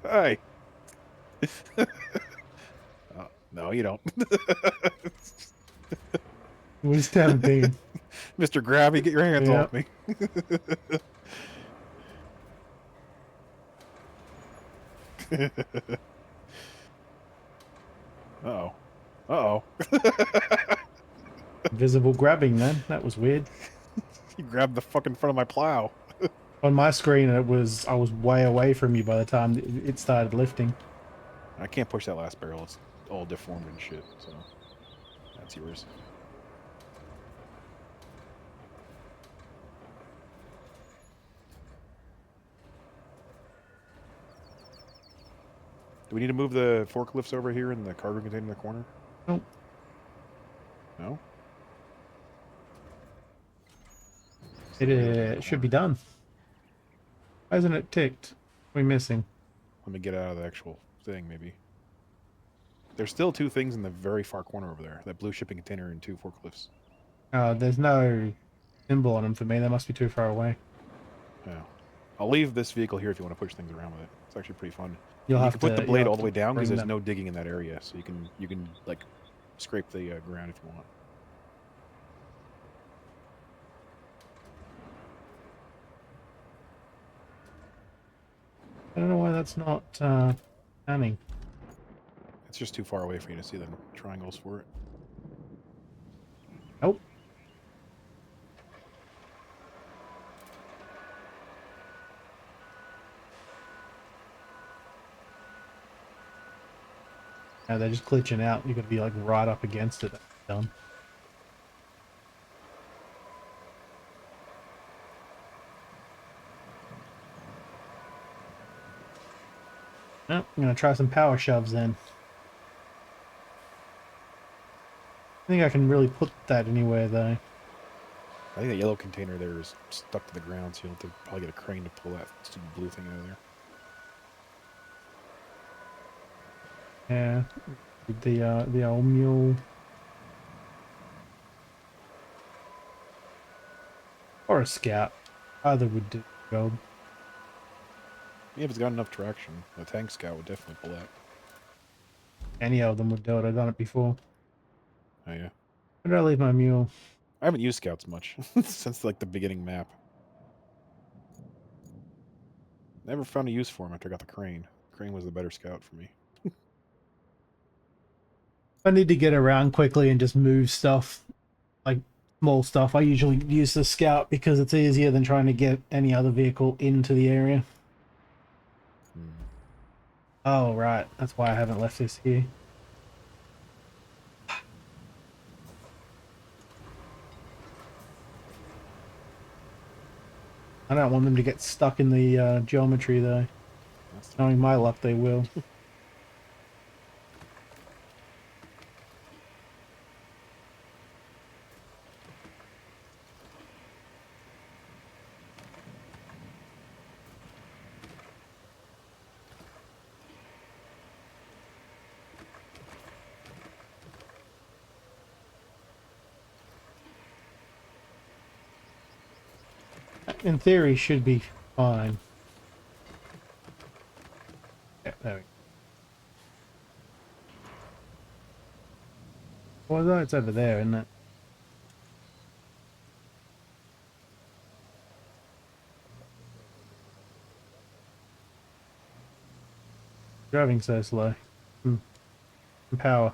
Hey! Oh, no, you don't. It was tempting. Mr. Grabby, get your hands Yeah. off me. Uh-oh. Uh-oh. Visible grabbing then. That was weird. You grabbed the fucking front of my plow. On my screen, I was way away from you by the time it started lifting. I can't push that last barrel. It's all deformed and shit, so that's yours. Do we need to move the forklifts over here in the cargo container in the corner? Nope. No? It should be done. Why isn't it ticked? What are we missing? Let me get out of the actual thing, maybe. There's still two things in the very far corner over there. That blue shipping container and two forklifts. There's no symbol on them for me. They must be too far away. Yeah. I'll leave this vehicle here if you want to push things around with it. It's actually pretty fun. You'll And you have can put the to- blade you'll all have the to way down because bring there's them. no digging in that area, so you can like scrape the ground if you want. I don't know why that's not panning. It's just too far away for you to see the triangles for it. Nope. No, they're just glitching out. You've got to be like right up against it. That's done. No, I'm gonna try some power shoves then. I think I can really put that anywhere though. I think the yellow container there is stuck to the ground, so you'll have to probably get a crane to pull that stupid blue thing out of there. Yeah, the old mule or a scout, either would do the job. Yeah, if it's got enough traction, a tank scout would definitely pull that. Any of them would do it. I've done it before. Oh yeah. Where did I leave my mule? I haven't used scouts much since like the beginning map. Never found a use for him after I got the crane. Crane was the better scout for me. I need to get around quickly and just move stuff, like small stuff. I usually use the scout because it's easier than trying to get any other vehicle into the area. Hmm. Oh, right. That's why I haven't left this here. I don't want them to get stuck in the geometry, though. That's Knowing my luck, they will. In theory, should be fine. Yeah, there we go. What was that? It's over there, isn't it? driving so slow? Hmm. Power.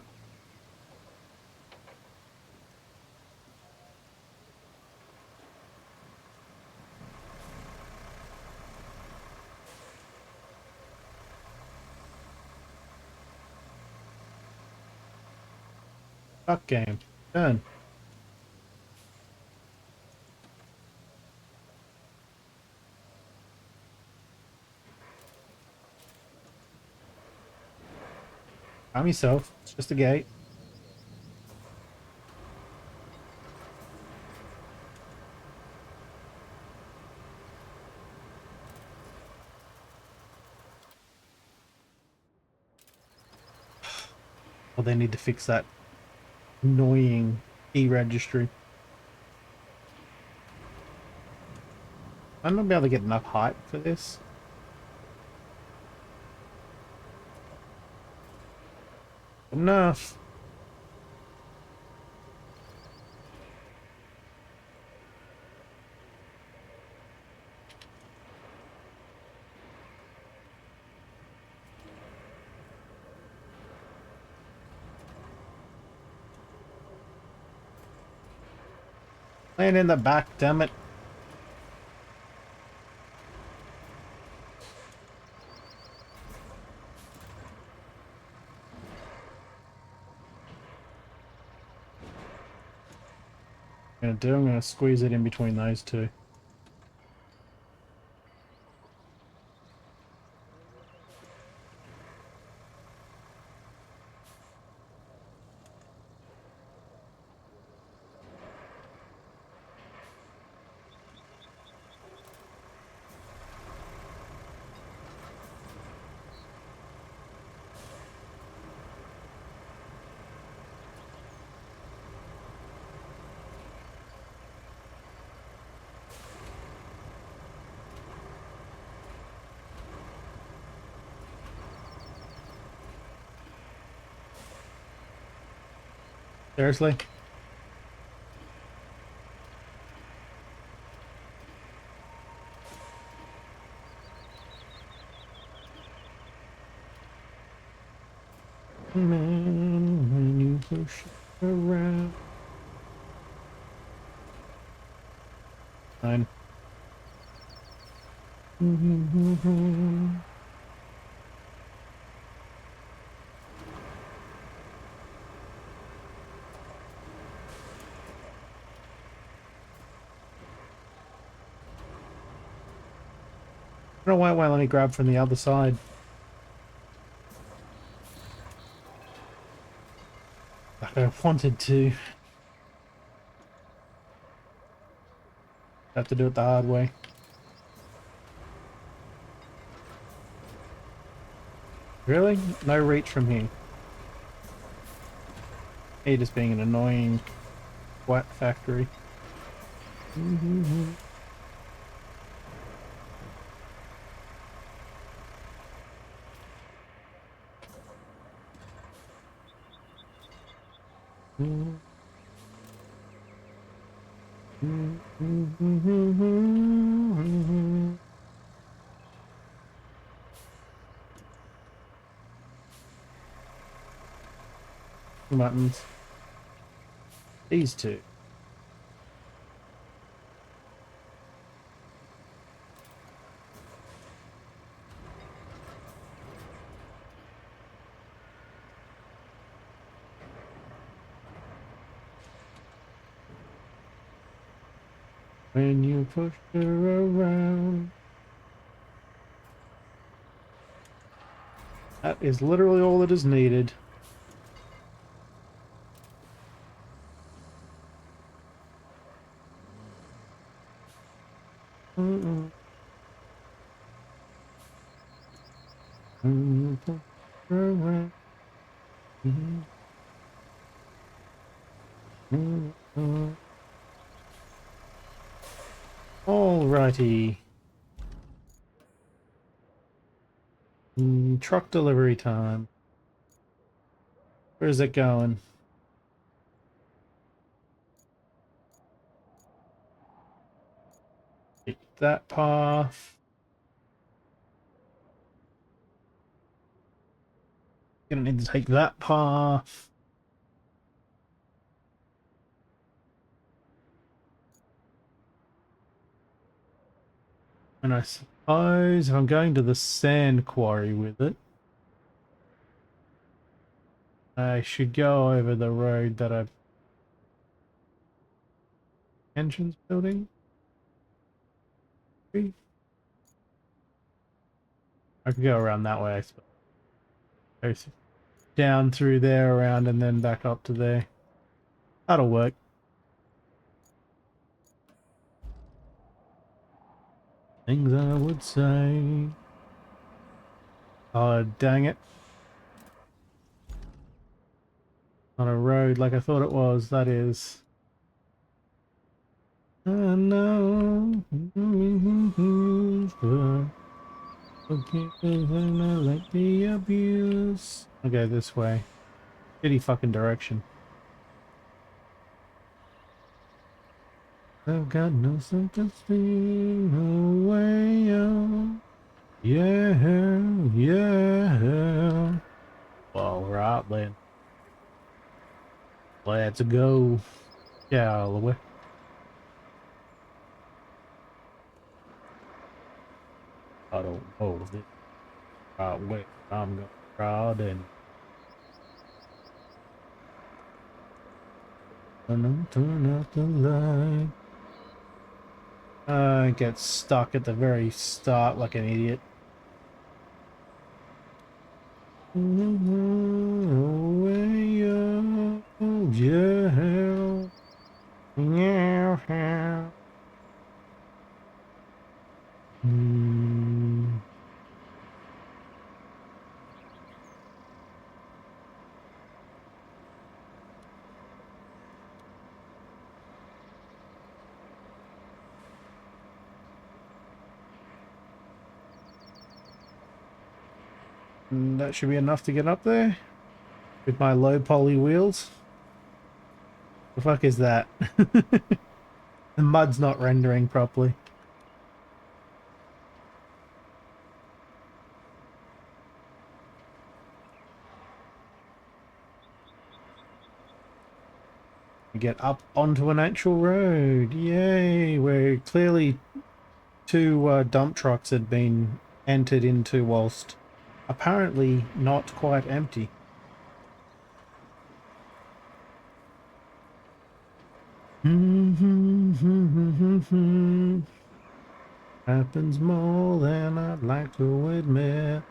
Fuck game. Done. Calm yourself. It's just a gate. Well, they need to fix that annoying key registry. I'm not be able to get enough height for this. Enough. Land in the back, damn it. I'm gonna squeeze it in between those two. Seriously? Man, when you push it around. Fine. I don't know why it won't let me grab from the other side. Like I wanted to. Have to do it the hard way. Really? No reach from here. He just being an annoying wet factory. Buttons. These two. When you push her around. That is literally all that is needed. When you push her around. Alrighty. Truck delivery time. Where's it going? Take that path. Gonna need to take that path. And I suppose if I'm going to the sand quarry with it, I should go over the road that I've entrance building. I could go around that way, I suppose. Go down through there, around, and then back up to there. That'll work. Things I would say. Oh, dang it. On a road like I thought it was, that is. I know. Okay, like the abuse. I'll go this way. Shitty fucking direction. I've got no sympathy, no way out. Yeah, yeah. Well, right then. Let's go. Shall we? I don't know this right way. I'm gonna try and turn out the light. Get stuck at the very start like an idiot. Way up, yeah, yeah. Hmm. That should be enough to get up there with my low poly wheels. The fuck is that? The mud's not rendering properly. We get up onto an actual road. Yay! Where clearly two dump trucks had been entered into whilst apparently not quite empty. Happens more than I'd like to admit.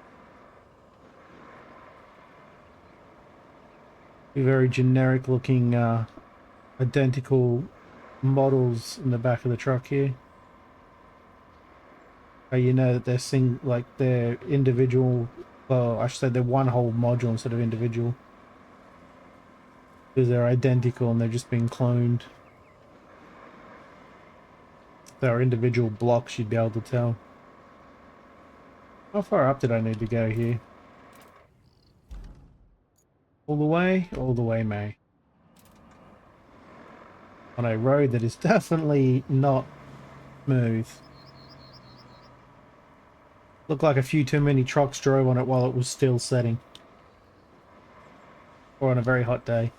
Very generic looking identical models in the back of the truck here. You know that they're individual. Well, I should say they're one whole module instead of individual, because they're identical and they're just being cloned. If they were individual blocks, you'd be able to tell. How far up did I need to go here? All the way? All the way, May. On a road that is definitely not smooth. Looked like a few too many trucks drove on it while it was still setting. Or on a very hot day.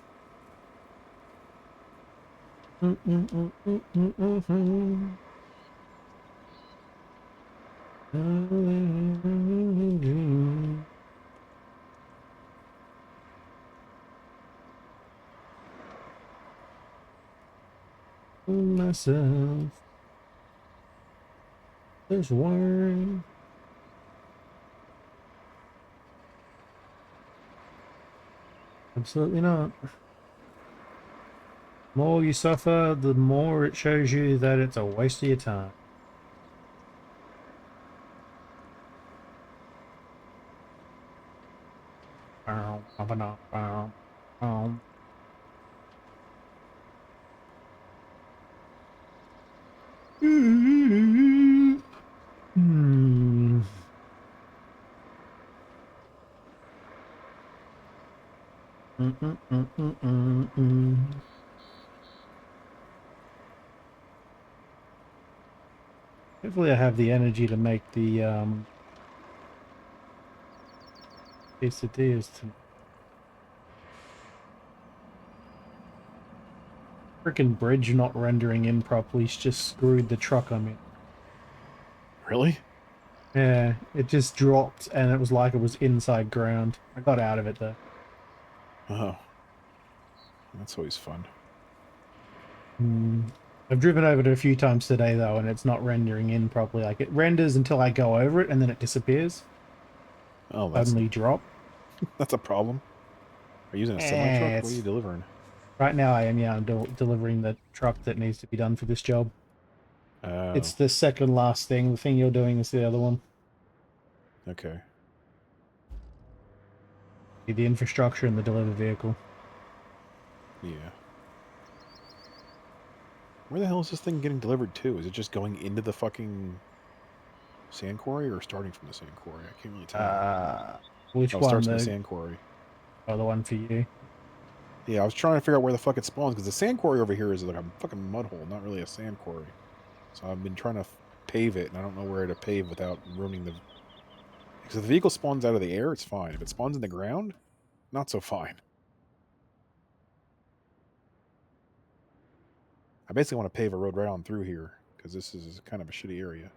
Myself. There's one. Absolutely not. The more you suffer, the more it shows you that it's a waste of your time. Hmm. Hopefully I have the energy to make the quesadillas tonight. Freaking bridge not rendering in properly just screwed the truck I'm in. Really? Yeah, it just dropped and it was like it was inside ground. I got out of it though. Oh, that's always fun. I've driven over it a few times today though, and it's not rendering in properly. Like it renders until I go over it and then it disappears. Oh, Suddenly drop. that's a problem. Are you using a semi truck? What are you It's delivering? right now I am, yeah, I'm delivering the truck that needs to be done for this job. It's Oh, the second last thing. The thing you're doing is the other one. okay. The infrastructure and the deliver vehicle. Yeah. Where the hell is this thing getting delivered to? Is it just going into the fucking sand quarry or starting from the sand quarry? I can't really tell. Which Oh, it one? starts from the The sand quarry. other one for you? Yeah, I was trying to figure out where the fuck it spawns because the sand quarry over here is like a fucking mud hole, not really a sand quarry. So I've been trying to pave it, and I don't know where to pave without ruining the. Because if the vehicle spawns out of the air, it's fine. If it spawns in the ground, not so fine. I basically want to pave a road right on through here because this is kind of a shitty area.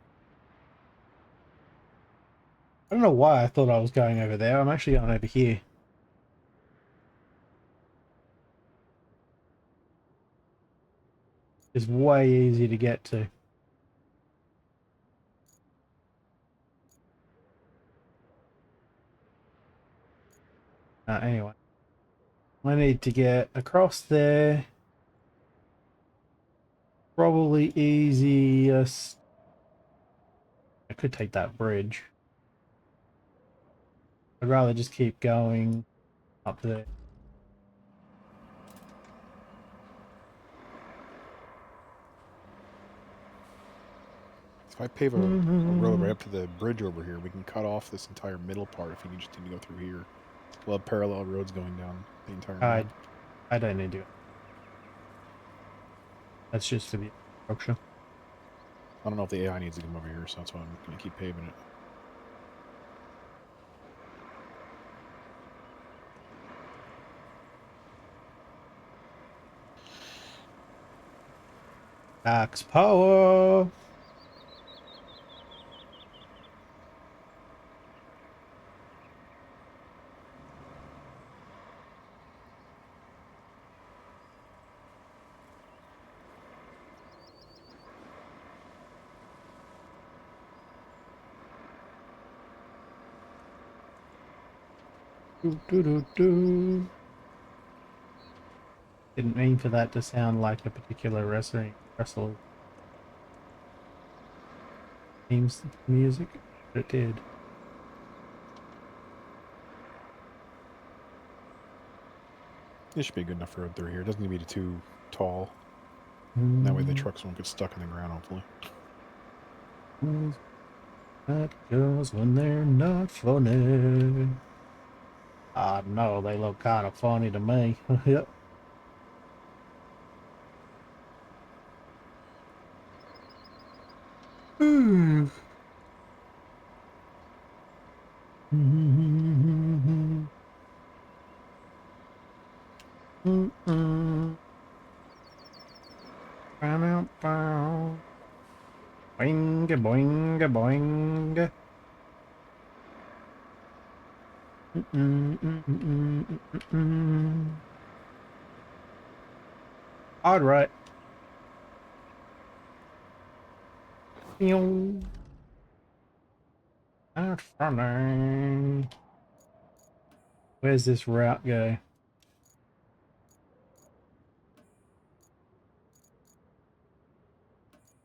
I don't know why I thought I was going over there. I'm actually going over here. It's way easy to get to. Anyway, I need to get across there. Probably easiest. I could take that bridge. I'd rather just keep going up there. If I pave a road right up to the bridge over here, we can cut off this entire middle part if you just need to go through here. We'll have parallel roads going down the entire map. I don't need to. That's just for the infrastructure. I don't know if the AI needs to come over here, so that's why I'm going to keep paving it. Max power. Do, do, do, do. Didn't mean for that to sound like a particular wrestler themes music, but it did. This should be a good enough road through here. It doesn't need to be too tall. That way the Mm, trucks won't get stuck in the ground, hopefully. that goes when they're not funny. I know they look kind of funny to me. Yep. Mm. Boing, boing, boing. All right. Not funny. Where's this route go?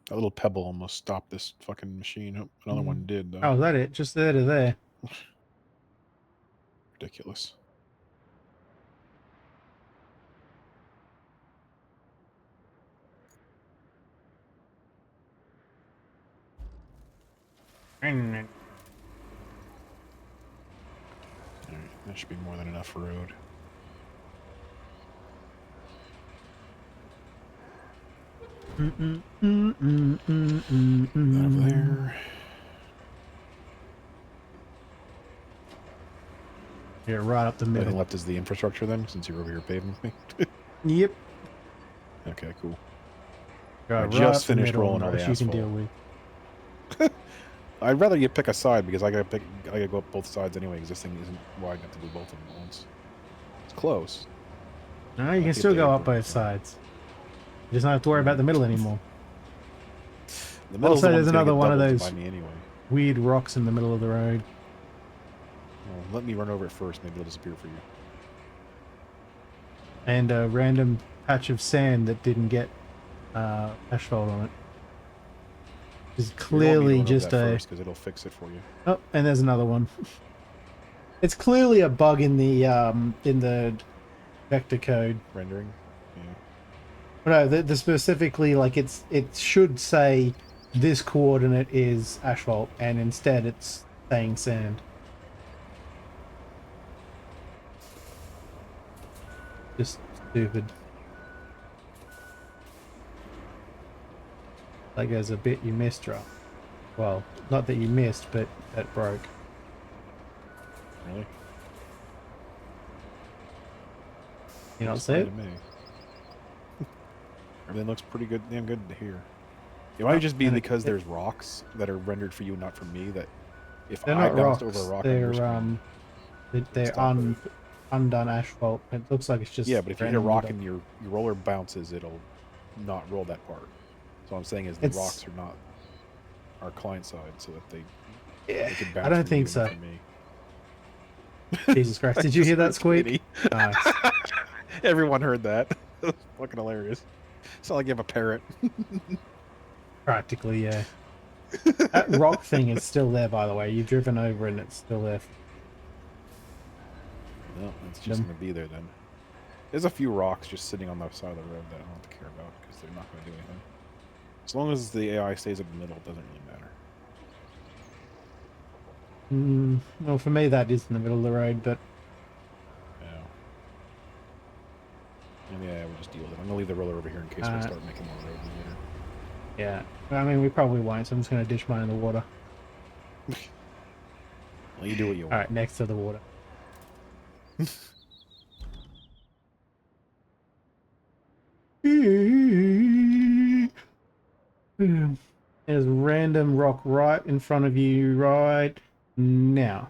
That little pebble almost stopped this fucking machine. Oh, another one did, though. Oh, is that it? Just there to there. Ridiculous. Alright, that should be more than enough road. That over there. Yeah, right up the Right and middle. left is the infrastructure then, since you're over here paving with me. Yep. Okay, cool. Go I right just up the finished middle, rolling and all the the rest you can deal asphalt. with. I'd rather you pick a side because I gotta go up both sides anyway. Because this thing isn't wide enough to do both of them at once. It's close. No, you I have can to get still the go up apron. both sides. You just don't have to worry about Mm. the middle anymore. The middle's the Also, one there's that's gonna another get one of doubled by those me anyway. weird rocks in the middle of the road. Well, let me run over it first. Maybe it'll disappear for you. And a random patch of sand that didn't get asphalt on it. Is You're gonna want me to clearly run over just that a... first because it'll fix it for you. Oh, and there's another one. It's clearly a bug in the vector code. Rendering. Yeah. No, the specifically, like, it should say this coordinate is asphalt, and instead it's saying sand. Just stupid. Like, there's a bit you missed, right? Well, not that you missed, but that broke. Really? You not Looks see fine it? to me. Everything looks pretty good. Damn good to hear. It might Oh, just be and because there's rocks that are rendered for you, not for me. That if they're I not bounced over a rocks. rock on your They're screen, it'd they're stop it. undone asphalt. It looks like it's Yeah, just but if you hit a randomly rock done. and your roller bounces, it'll not roll that part. So what I'm saying is the It's rocks are not our client side, so that yeah. they could I bounce don't from you think and not so. from me. Jesus Christ! I Did you just hear that heard squeak? Squeaky. Nice. Everyone heard that. That's fucking hilarious. It's not like you have a parrot. Practically, yeah. That rock thing is still there, by the way. You've driven over and it's still there. Well, it's just Them. going to be there then. There's a few rocks just sitting on the side of the road that I don't have to care about because they're not going to do anything. As long as the AI stays in the middle, it doesn't really matter. Well, for me, that is in the middle of the road, but Yeah. And yeah, we'll just deal with it. I'm going to leave the roller over here in case we start making more road later. yeah. I mean, we probably won't, so I'm just going to ditch mine in the water. Well, you do what you want. All right, next to the water. There's a random rock right in front of you right now.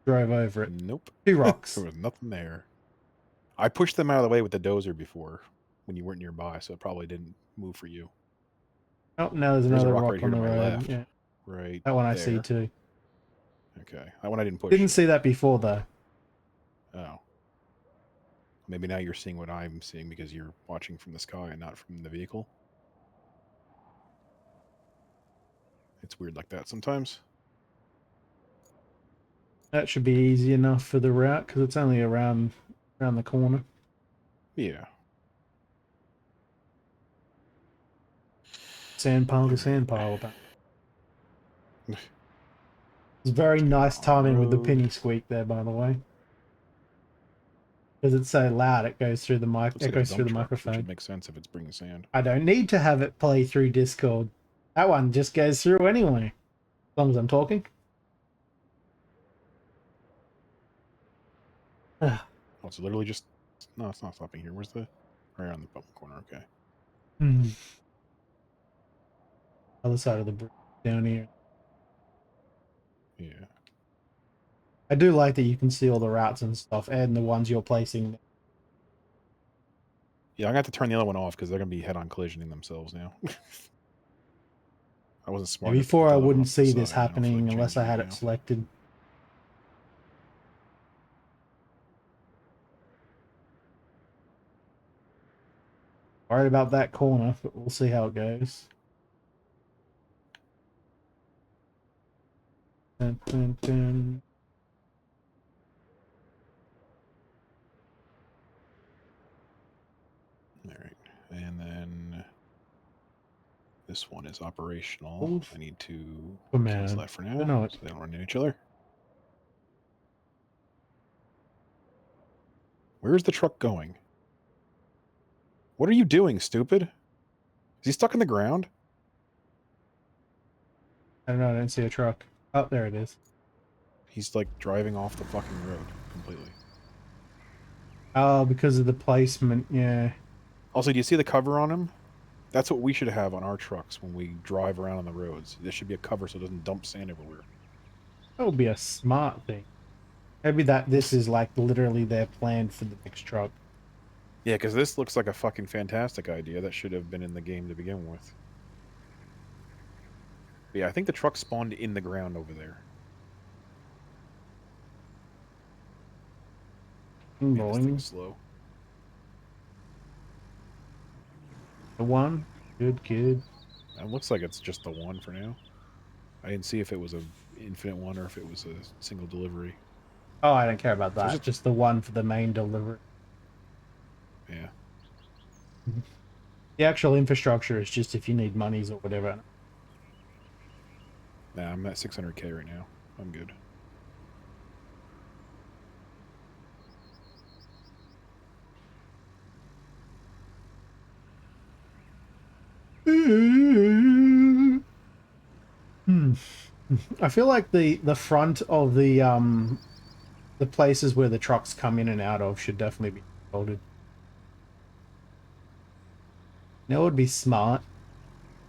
Drove over it. Nope. Two There rocks. was nothing there. I pushed them out of the way with the dozer before when you weren't nearby, so it probably didn't move for you. Oh, now there's There's a another rock rock right here on to the my road. left. Yeah, Right that one I see there. too. Okay. That one I didn't push Didn't yet. see that before though. Oh. Maybe now you're seeing what I'm seeing because you're watching from the sky and not from the vehicle. It's weird like that sometimes. That should be easy enough for the route because it's only around the corner. Yeah. Sand pile to Alright. sand pile about. It's very nice On the timing with the road. penny squeak there, by the way. Because it's so loud, it goes through the mic. Looks It like a goes through dump the truck, which microphone. would make sense if it's bringing sand. I don't need to have it play through Discord. That one just goes through anyway, as long as I'm talking. Oh, it's literally just... No, it's not stopping here. Where's the... Right on the bottom corner, okay. Other side of the bridge down here. Yeah. I do like that you can see all the routes and stuff and the ones you're placing. Yeah, I'm going to have to turn the other one off because they're going to be head-on collisioning themselves now. I wasn't smart enough to put Before the I other one wouldn't off to the see this side. I don't feel happening like unless I changing had it it now. selected. Worried about that corner, but we'll see how it goes. Dun, dun, dun. All right. And then this one is operational. Hold I need to cancel command. that for I don't now know it. so they don't run into each other. Where's the truck going? What are you doing, stupid? Is he stuck in the ground? I don't know. I didn't see a truck. Oh, there it is. He's like driving off the fucking road completely. Oh, because of the placement. Yeah. Also, do you see the cover on them? That's what we should have on our trucks when we drive around on the roads. There should be a cover so it doesn't dump sand everywhere. That would be a smart thing. Maybe this is like literally their plan for the next truck. Yeah, because this looks like a fucking fantastic idea that should have been in the game to begin with. But yeah, I think the truck spawned in the ground over there. Man, this thing's Rolling slow. the one. Good, good. It looks like it's just the one for now. I didn't see if it was a infinite one or if it was a single delivery. Oh, I don't care about So that. Just the one for the main delivery. yeah. The actual infrastructure is just if you need monies or whatever. Nah, I'm at 600k right now. I'm good. Hmm. I feel like the front of the places where the trucks come in and out of should definitely be folded. That would be smart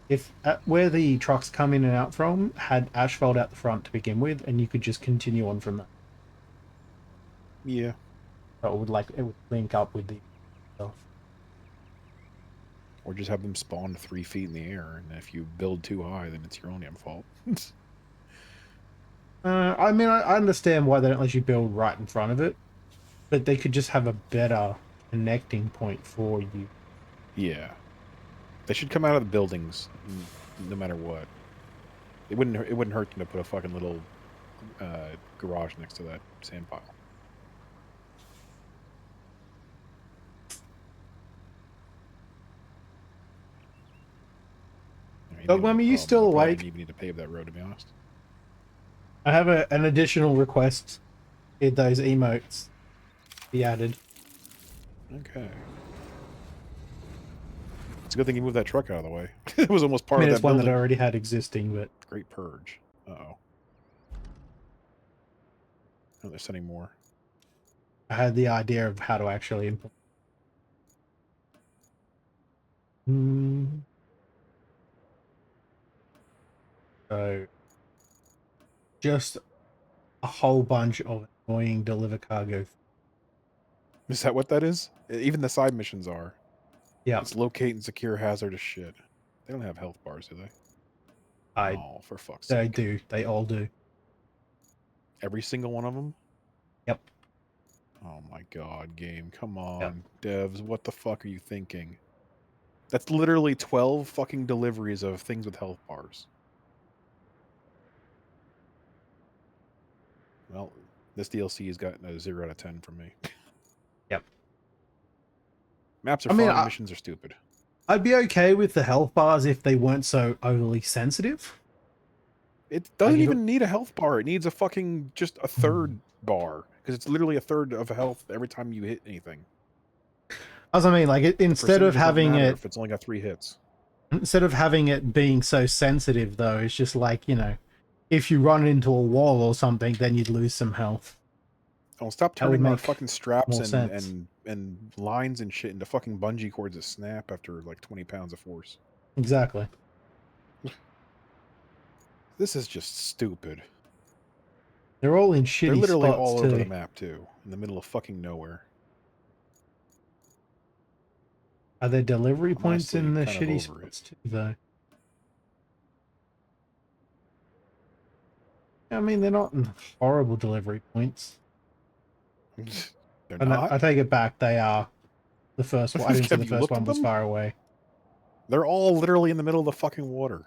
if where the trucks come in and out from had asphalt out the front to begin with, and you could just continue on from that. Yeah. So it would link up with the stuff. Or just have them spawn 3 feet in the air, and if you build too high, then it's your own damn fault. I mean, I understand why they don't let you build right in front of it, but they could just have a better connecting point for you. Yeah. They should come out of the buildings, no matter what. It wouldn't hurt them to put a fucking little garage next to that sand pile. But when are you still I probably awake? didn't even need to pave that road, to be honest. I have an additional request. Did those emotes be added? Okay. It's a good thing you moved that truck out of the way. It was almost I part mean, of it's that one building. that I already had existing, but Great purge. Uh-oh. Oh, they're sending more. I had the idea of how to actually implement. So, just a whole bunch of annoying deliver cargo. Is that what that is? Even the side missions are. Yeah, It's locate and secure hazardous shit. They don't have health bars, do they? I Oh, for fuck's they sake. do. They all do. Every single one of them? Yep. Oh my god, game. Come Yep. on. Devs, what the fuck are you thinking? That's literally 12 fucking deliveries of things with health bars. Well, this DLC has gotten a 0 out of 10 from me. Yep. Maps are I mean, fun, missions are stupid. I'd be okay with the health bars if they weren't so overly sensitive. It Like doesn't if it, even need a health bar. It needs a fucking just a third bar. Because it's literally a third of health every time you hit anything. as I mean, like The percentages don't matter if it's only got 3 hits. instead of having it being so sensitive, though, it's just like, if you run into a wall or something, then you'd lose some health. Oh, stop That would turning our make fucking straps more and, sense. and lines and shit into fucking bungee cords that snap after like 20 pounds of force. Exactly. This is just stupid. They're all in They're shitty literally spots all over the too. map too, in the middle of fucking nowhere. Are there delivery I'm points honestly in the kind of shitty over it. spots too, though? I mean, they're not horrible delivery points. They're And I not? take it back. They are the first one. I didn't say Have the you first looked one at was them? far away. They're all literally in the middle of the fucking water.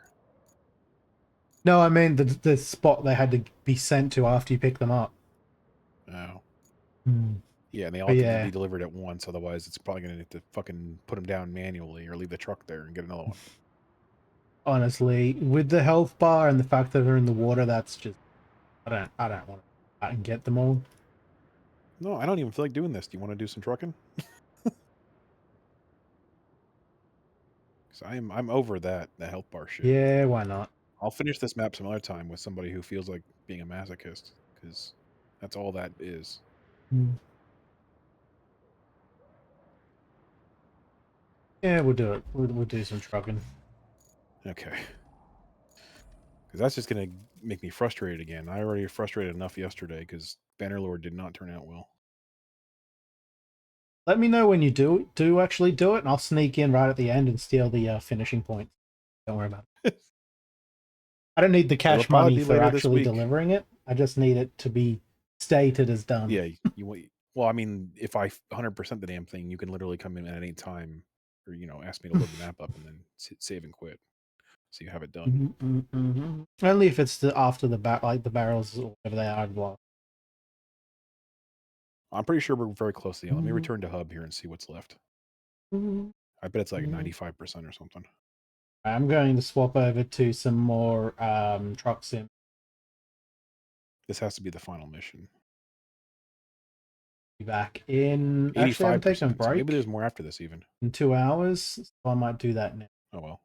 No, I mean the spot they had to be sent to after you pick them up. Oh. Hmm. Yeah, and they all But have to yeah, be delivered at once, otherwise it's probably gonna need to fucking put them down manually or leave the truck there and get another one. honestly, with the health bar and the fact that they're in the water, that's just I don't want to and get them all. No, I don't even feel like doing this. Do you want to do some trucking? Because I'm over the health bar shit. Yeah, why not? I'll finish this map some other time with somebody who feels like being a masochist, because that's all that is. Hmm. Yeah, we'll do it. We'll do some trucking. Okay. Because that's just going to make me frustrated again. I already frustrated enough yesterday because Bannerlord did not turn out well. Let me know when you do actually do it, and I'll sneak in right at the end and steal the finishing point. Don't worry about it. I don't need the It'll cash probably money be for later this actually week. delivering it. I just need it to be stated as done. Yeah, well, I mean, if I 100% the damn thing, you can literally come in at any time, or ask me to load the map up and then save and quit, so you have it done. Only if it's after the the barrels or whatever they are. Well, I'm pretty sure we're very close to the end. Let me return to hub here and see what's left. I bet it's like 95% or something. I'm going to swap over to some more truck sim. This has to be the final mission. Be back in. Actually, I'm taking a 85%. So maybe break there's more after this even. in 2 hours, so I might do that now. Oh well.